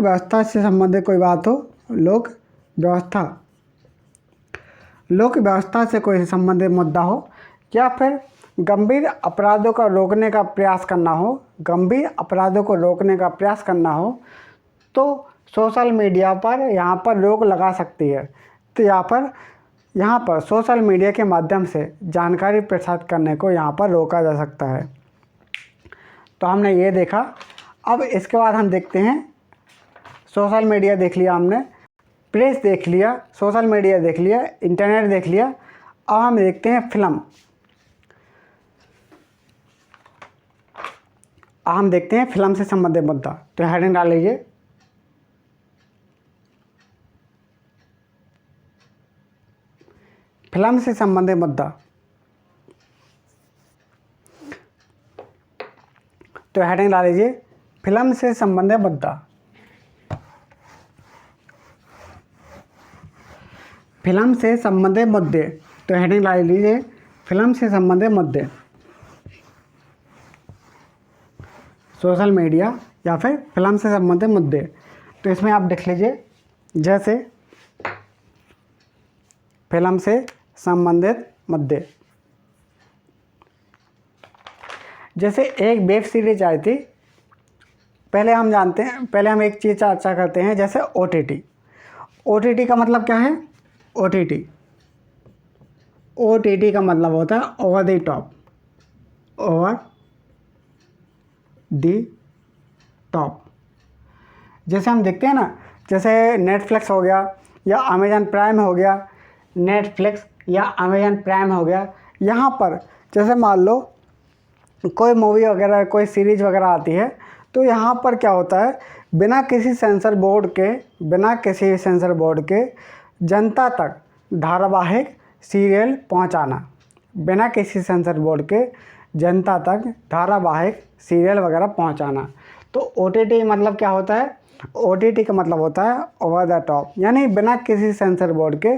A: व्यवस्था से संबंधित कोई बात हो, लोक व्यवस्था से कोई संबंधित मुद्दा हो, या फिर गंभीर अपराधों को रोकने का प्रयास करना हो, गंभीर अपराधों को रोकने का प्रयास करना हो तो सोशल मीडिया पर यहाँ पर रोक लगा सकती है। तो यहाँ पर सोशल मीडिया के माध्यम से जानकारी प्रसारित करने को यहाँ पर रोका जा सकता है। तो हमने ये देखा। अब इसके बाद हम देखते हैं, सोशल मीडिया देख लिया हमने, प्रेस देख लिया, सोशल मीडिया देख लिया, इंटरनेट देख लिया। अब हम देखते हैं फिल्म। हम देखते हैं फिल्म से संबंधित मुद्दा। तो हेडिंग डाल लीजिए, फिल्म से संबंधित मुद्दा। तो हेडिंग डाल लीजिए, फिल्म से संबंधित मुद्दा। फिल्म से संबंधित मुद्दे। तो हेडिंग डाल लीजिए, फिल्म से संबंधित मुद्दे। सोशल मीडिया या फिर फिल्म से संबंधित मुद्दे। तो इसमें आप देख लीजिए, जैसे फिल्म से संबंधित मुद्दे, जैसे एक वेब सीरीज आई थी। पहले हम जानते हैं, पहले हम एक चीज़ चर्चा करते हैं, जैसे OTT। OTT का मतलब क्या है? OTT का मतलब होता है over the top, over the top. जैसे हम देखते हैं ना, जैसे नेटफ्लिक्स हो गया या अमेजन प्राइम हो गया, नेटफ्लिक्स या अमेजन प्राइम हो गया। यहाँ पर जैसे मान लो कोई मूवी वगैरह, कोई सीरीज़ वगैरह आती है, तो यहाँ पर क्या होता है, बिना किसी सेंसर बोर्ड के जनता तक धारावाहिक सीरियल पहुँचाना, बिना किसी सेंसर बोर्ड के जनता तक धारावाहिक सीरियल वगैरह पहुंचाना। तो OTT मतलब क्या होता है? OTT का मतलब होता है ओवर द टॉप, यानी बिना किसी सेंसर बोर्ड के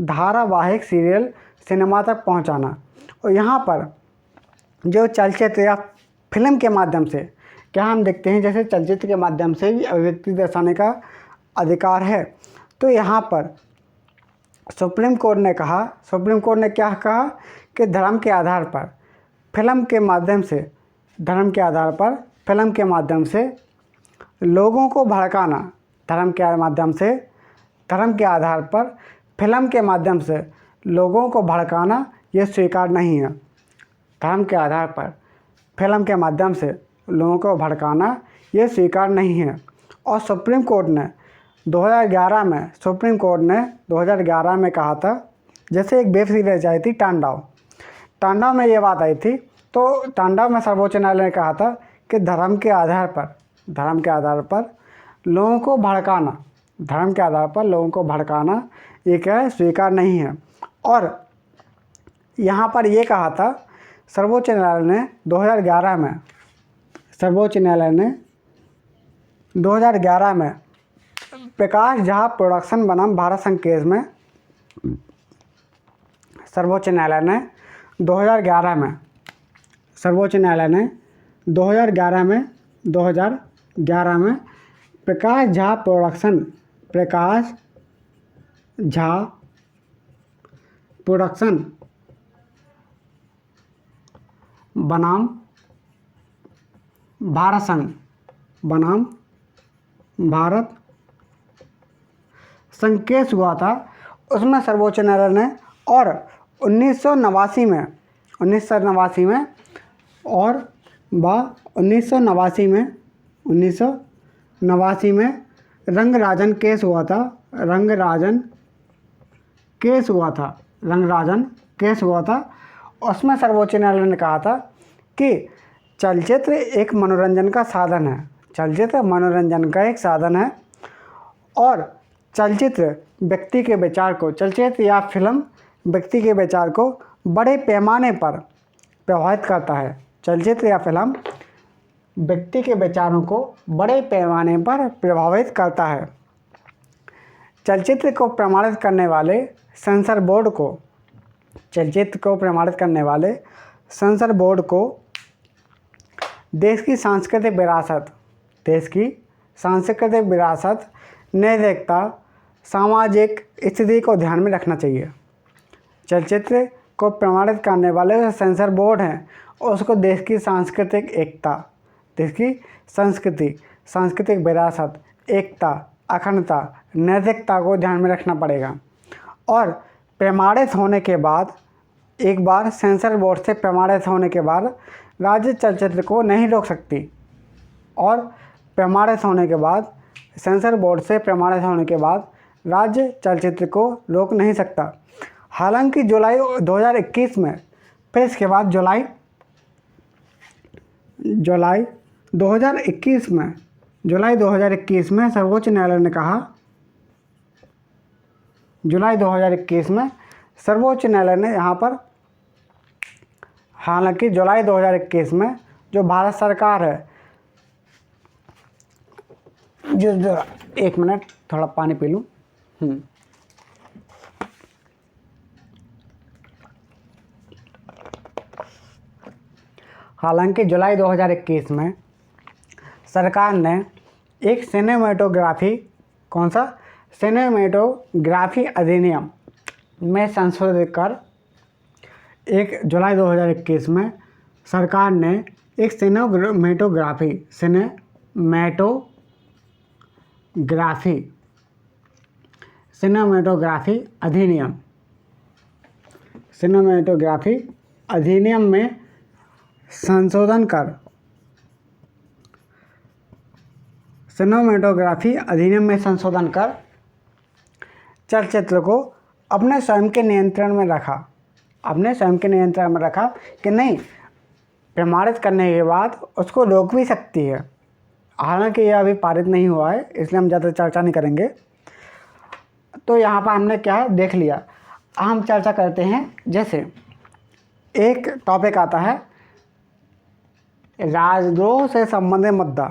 A: धारावाहिक सीरियल सिनेमा तक पहुंचाना। और यहाँ पर जो चलचित्र या फिल्म के माध्यम से क्या हम देखते हैं, जैसे चलचित्र के माध्यम से भी अभिव्यक्ति दर्शाने का अधिकार है। तो यहाँ पर सुप्रीम कोर्ट ने क्या कहा कि धर्म के आधार पर फिल्म के माध्यम से लोगों को भड़काना, धर्म के आधार पर फिल्म के माध्यम से लोगों को भड़काना ये स्वीकार नहीं है। धर्म के आधार पर फिल्म के माध्यम से लोगों को भड़काना ये स्वीकार नहीं है। और सुप्रीम कोर्ट ने 2011 में कहा था, जैसे एक वेब सीरीज आई थी तांडव में ये बात आई थी। तो तांडव में सर्वोच्च न्यायालय ने कहा था कि धर्म के आधार पर लोगों को भड़काना ये क्या है, स्वीकार नहीं है। और यहाँ पर ये कहा था सर्वोच्च न्यायालय ने 2011 में प्रकाश झा प्रोडक्शन बनाम भारत संघ केस में सर्वोच्च न्यायालय ने 2011 में प्रकाश झा प्रोडक्शन बनाम भारत संघ केस हुआ था, उसमें सर्वोच्च न्यायालय ने और 1989 में रंगराजन केस हुआ था। उसमें सर्वोच्च न्यायालय ने कहा था कि चलचित्र एक मनोरंजन का साधन है, और चलचित्र या फिल्म व्यक्ति के विचार को बड़े पैमाने पर प्रभावित करता है। चलचित्र या फिल्म व्यक्ति के विचारों को बड़े पैमाने पर प्रभावित करता है। चलचित्र को प्रमाणित करने वाले सेंसर बोर्ड को देश की सांस्कृतिक विरासत, नैतिकता, सामाजिक स्थिति को ध्यान में रखना चाहिए। चलचित्र को प्रमाणित करने वाले जो सेंसर बोर्ड हैं उसको देश की सांस्कृतिक एकता, देश की संस्कृति, सांस्कृतिक विरासत, एकता, अखंडता, नैतिकता को ध्यान में रखना पड़ेगा। और प्रमाणित होने के बाद, एक बार सेंसर बोर्ड से प्रमाणित होने के बाद राज्य चलचित्र को नहीं रोक सकती। और प्रमाणित होने के बाद, सेंसर बोर्ड से प्रमाणित होने के बाद राज्य चलचित्र को रोक नहीं सकता। हालांकि जुलाई 2021 में, फिर इसके बाद जुलाई 2021 में सर्वोच्च न्यायालय ने कहा, जुलाई 2021 में सर्वोच्च न्यायालय ने यहाँ पर, हालांकि जुलाई 2021 में जो भारत सरकार है, जो 1 मिनट थोड़ा पानी पी लूँ। हालांकि जुलाई 2021 में सरकार ने एक सिनेमेटोग्राफी, कौन सा, सिनेमेटोग्राफी अधिनियम में संशोधित कर 1 जुलाई 2021 में सरकार ने एक सिनेमेटोग्राफी अधिनियम में संशोधन कर, चलचित्र को अपने स्वयं के नियंत्रण में रखा कि नहीं, प्रमाणित करने के बाद उसको रोक भी सकती है। हालांकि यह अभी पारित नहीं हुआ है, इसलिए हम ज़्यादा चर्चा नहीं करेंगे। तो यहाँ पर हमने क्या देख लिया, हम चर्चा करते हैं। जैसे एक टॉपिक आता है राजद्रोह से संबंधित मुद्दा।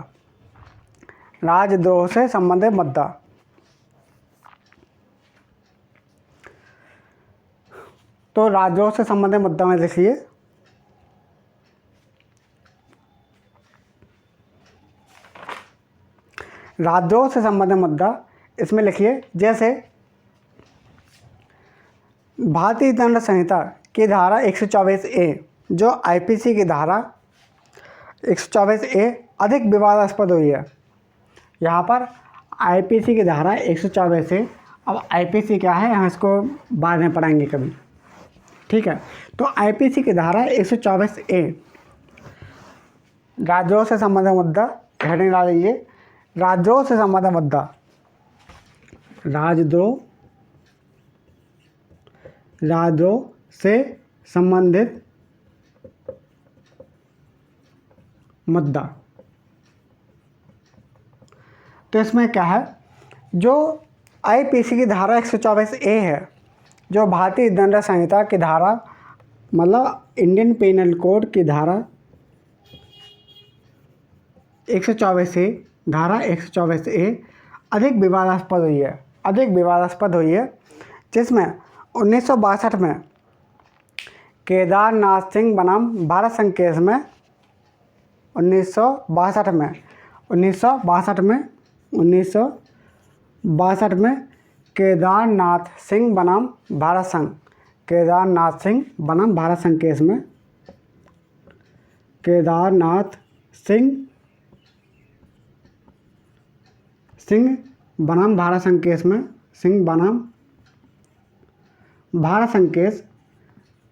A: तो राजद्रोह से संबंधित मुद्दा में देखिए, राजद्रोह से संबंधित मुद्दा इसमें लिखिए, जैसे भारतीय दंड संहिता की धारा 124A, जो आईपीसी की धारा 124A अधिक विवादास्पद हुई है। यहाँ पर आईपीसी की धारा 124A, अब आईपीसी क्या है हम इसको बाद में पढ़ाएंगे कभी, ठीक है। तो आईपीसी की धारा 124A, राजद्रोह से संबंधित मुद्दा, हेडिंग डालिए, राजद्रोह से संबंधित मुद्दा, राजद्रोह से संबंधित मुद्दा। तो इसमें क्या है, जो आईपीसी की धारा 124A है, जो भारतीय दंड संहिता की धारा, मतलब इंडियन पेनल कोड की धारा 124A, धारा 124A अधिक विवादास्पद हुई है, जिसमें 1962 में केदारनाथ सिंह बनाम भारत संघ केस में, 1962 में केदारनाथ सिंह बनाम भारत संघ केस में, केदारनाथ सिंह बनाम भारत संघ केस में,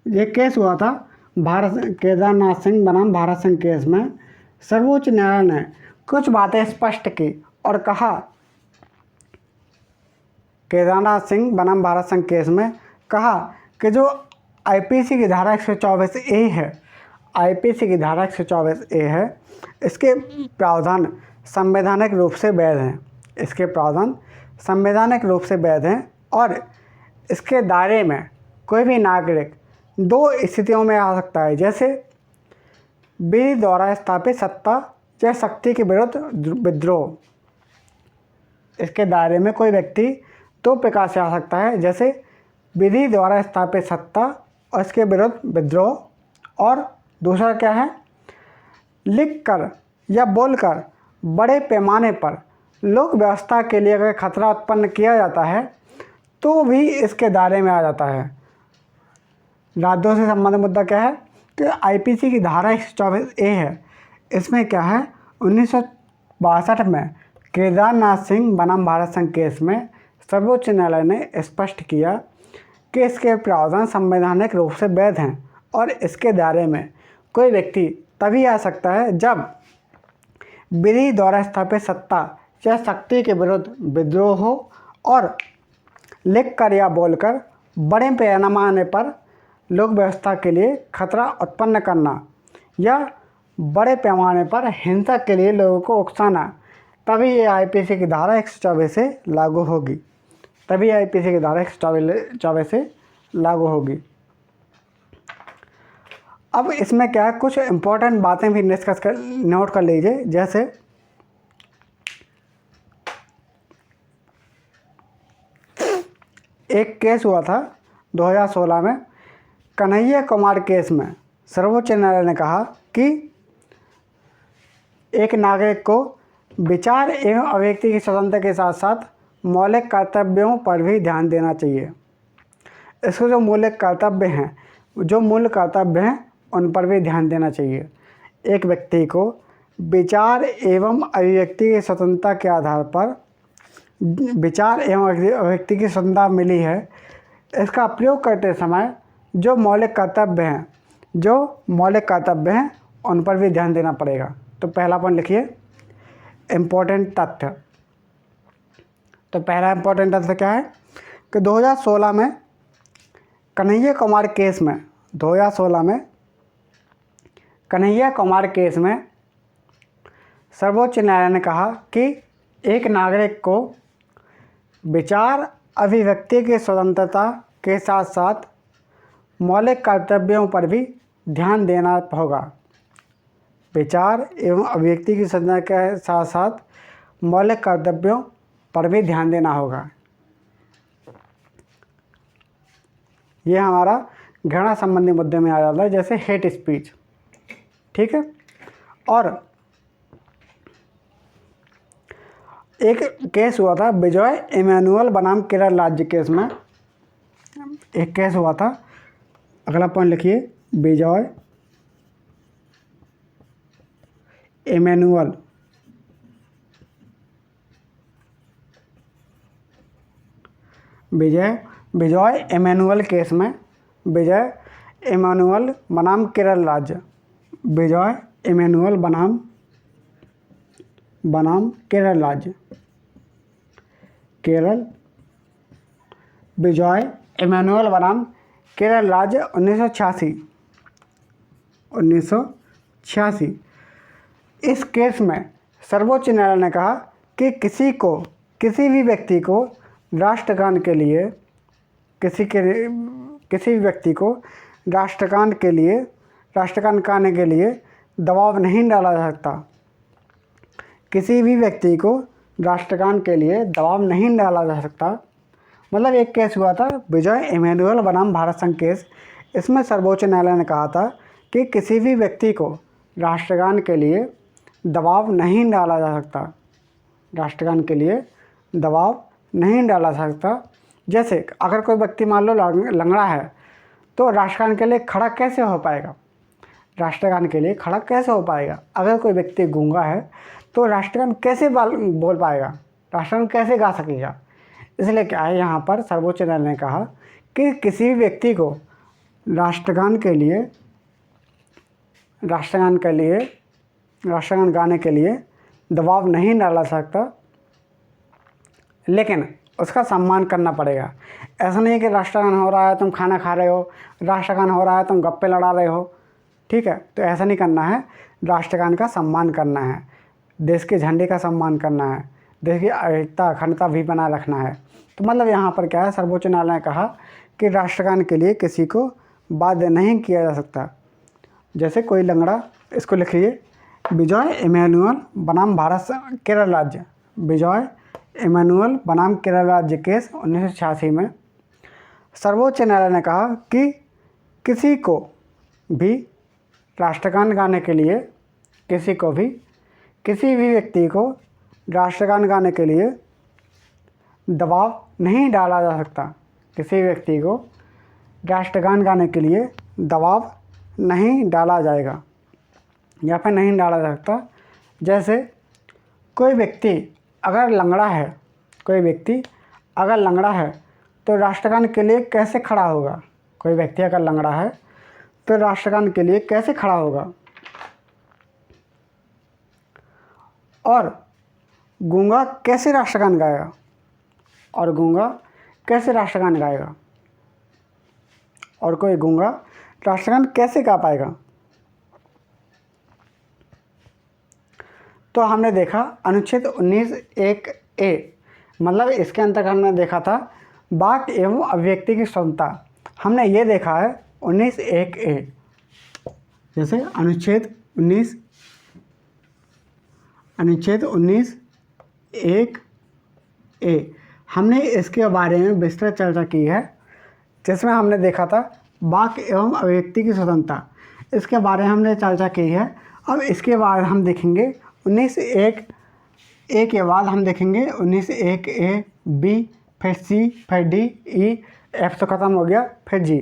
A: ये केस हुआ था केदारनाथ सिंह बनाम भारत संघ केस में। सर्वोच्च न्यायालय ने कुछ बातें स्पष्ट की और कहा, केदारनाथ सिंह बनाम भारत संघ केस में कहा कि जो आईपीसी की धारा 124A है, इसके प्रावधान संवैधानिक रूप से वैध हैं, और इसके दायरे में कोई भी नागरिक 2 स्थितियों में आ सकता है, जैसे विधि द्वारा स्थापित सत्ता या शक्ति के विरुद्ध विद्रोह। इसके दायरे में कोई व्यक्ति 2 प्रकार से आ सकता है, जैसे विधि द्वारा स्थापित सत्ता और इसके विरुद्ध विद्रोह, और दूसरा क्या है, लिखकर या बोलकर बड़े पैमाने पर लोक व्यवस्था के लिए अगर खतरा उत्पन्न किया जाता है तो भी इसके दायरे में आ जाता है। राज्यों से संबंधित मुद्दा क्या है कि आईपीसी की धारा 124A है। इसमें क्या है, 1962 में केदारनाथ सिंह बनाम भारत संघ केस में सर्वोच्च न्यायालय ने स्पष्ट किया कि इसके प्रावधान संवैधानिक रूप से वैध हैं और इसके दायरे में कोई व्यक्ति तभी आ सकता है जब विधि द्वारा स्थापित सत्ता या शक्ति के विरुद्ध विद्रोह हो और लिखकर या बोलकर बड़े पैमाने पर लोक व्यवस्था के लिए खतरा उत्पन्न करना या बड़े पैमाने पर हिंसा के लिए लोगों को उकसाना, तभी ये आईपीसी की धारा 124 से लागू होगी। तभी आईपीसी की धारा 124 से लागू होगी। अब इसमें क्या है, कुछ इम्पोर्टेंट बातें भी नोट कर लीजिए। जैसे एक केस हुआ था 2016 में, कन्हैया कुमार केस में सर्वोच्च न्यायालय ने कहा कि एक नागरिक को विचार एवं अभिव्यक्ति की स्वतंत्रता के साथ साथ मौलिक कर्तव्यों पर भी ध्यान देना चाहिए। इसके जो मौलिक कर्तव्य हैं, उन पर भी ध्यान देना चाहिए। एक व्यक्ति को विचार एवं अभिव्यक्ति की स्वतंत्रता के आधार पर विचार एवं अभिव्यक्ति की स्वतंत्रता मिली है, इसका प्रयोग करते समय जो मौलिक कर्तव्य हैं उन पर भी ध्यान देना पड़ेगा। तो पहला पॉइंट लिखिए, इम्पोर्टेंट तथ्य। तो पहला इम्पोर्टेंट तथ्य क्या है कि 2016 में कन्हैया कुमार केस में सर्वोच्च न्यायालय ने कहा कि एक नागरिक को विचार अभिव्यक्ति की स्वतंत्रता के साथ साथ मौलिक कर्तव्यों पर भी ध्यान देना होगा। विचार एवं अभिव्यक्ति की स्वतंत्रता के साथ साथ मौलिक कर्तव्यों पर भी ध्यान देना होगा। ये हमारा घृणा संबंधी मुद्दे में आ जाता है, जैसे हेट स्पीच। ठीक है। और एक केस हुआ था विजय इमैनुअल बनाम केरल राज्य केस में, एक केस हुआ था। अगला पॉइंट लिखिए, विजय इमैनुअल केस में, विजय इमैनुअल बनाम केरल राज्य, विजय इमैनुअल बनाम केरल राज्य, विजय इमैनुअल बनाम केरल राज्य 1986। इस केस में सर्वोच्च न्यायालय ने कहा कि किसी भी व्यक्ति को राष्ट्रगान गाने के लिए दबाव नहीं डाला जा सकता। किसी भी व्यक्ति को राष्ट्रगान के लिए दबाव नहीं डाला जा सकता। मतलब एक केस हुआ था विजय इमैनुअल बनाम भारत संघ केस। इसमें सर्वोच्च न्यायालय ने कहा था कि किसी भी व्यक्ति को राष्ट्रगान के लिए दबाव नहीं डाला जा सकता। जैसे अगर कोई व्यक्ति मान लो लंगड़ा है तो राष्ट्रगान के लिए खड़ा कैसे हो पाएगा? अगर कोई व्यक्ति गूंगा है तो राष्ट्रगान कैसे बोल पाएगा? राष्ट्रगान कैसे गा सकेगा? इसलिए क्या है, यहाँ पर सर्वोच्च न्यायालय ने कहा कि किसी भी व्यक्ति को राष्ट्रगान गाने के लिए दबाव नहीं डाला सकता, लेकिन उसका सम्मान करना पड़ेगा। ऐसा नहीं कि राष्ट्रगान हो रहा है तुम खाना खा रहे हो, राष्ट्रगान हो रहा है तुम गप्पे लड़ा रहे हो। ठीक है, तो ऐसा नहीं करना है। राष्ट्रगान का सम्मान करना है, देश के झंडे का सम्मान करना है, देश की एकता अखंडता भी बनाए रखना है। तो मतलब यहाँ पर क्या है, सर्वोच्च न्यायालय ने कहा कि राष्ट्रगान के लिए किसी को बाध्य नहीं किया जा सकता। जैसे कोई लंगड़ा, इसको लिखिए, विजय इमैनुअल बनाम केरल राज्य, विजय इमैनुअल बनाम केरल राज्य केस 1986 में सर्वोच्च न्यायालय ने कहा कि किसी को भी राष्ट्रगान गाने के लिए, किसी भी व्यक्ति को राष्ट्रगान गाने के लिए दबाव नहीं डाला जा सकता। किसी व्यक्ति को राष्ट्रगान गाने के लिए दबाव नहीं डाला जाएगा या फिर नहीं डाला जा सकता। जैसे कोई व्यक्ति अगर लंगड़ा है तो राष्ट्रगान के लिए कैसे खड़ा होगा? कोई व्यक्ति अगर लंगड़ा है तो राष्ट्रगान के लिए कैसे खड़ा होगा? और गूंगा कैसे राष्ट्रगान गाएगा? और कोई गूंगा राष्ट्रगान कैसे गा पाएगा? तो हमने देखा अनुच्छेद 19(1)(a), मतलब इसके अंतर्गत हमने देखा था वाक्य एवं अभिव्यक्ति की स्वतंत्रता। हमने ये देखा है 19(1)(a, जैसे अनुच्छेद 19(1)(a), हमने इसके बारे में विस्तृत चर्चा की है, जिसमें हमने देखा था वाक्य एवं अभिव्यक्ति की स्वतंत्रता, इसके बारे में हमने चर्चा की है। अब इसके बाद हम देखेंगे 19(1)(a) के बाद हम देखेंगे 19(1)(a), B, फिर C, फिर D, E, F तो ख़त्म हो गया, फिर G,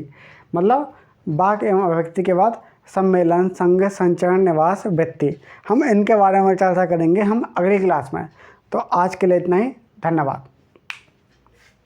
A: मतलब वाक्य एवं अभिव्यक्ति के बाद सम्मेलन, संघ, संचरण, निवास, व्यक्ति। हम इनके बारे में चर्चा करेंगे हम अगली क्लास में। तो आज के लिए इतना ही, धन्यवाद।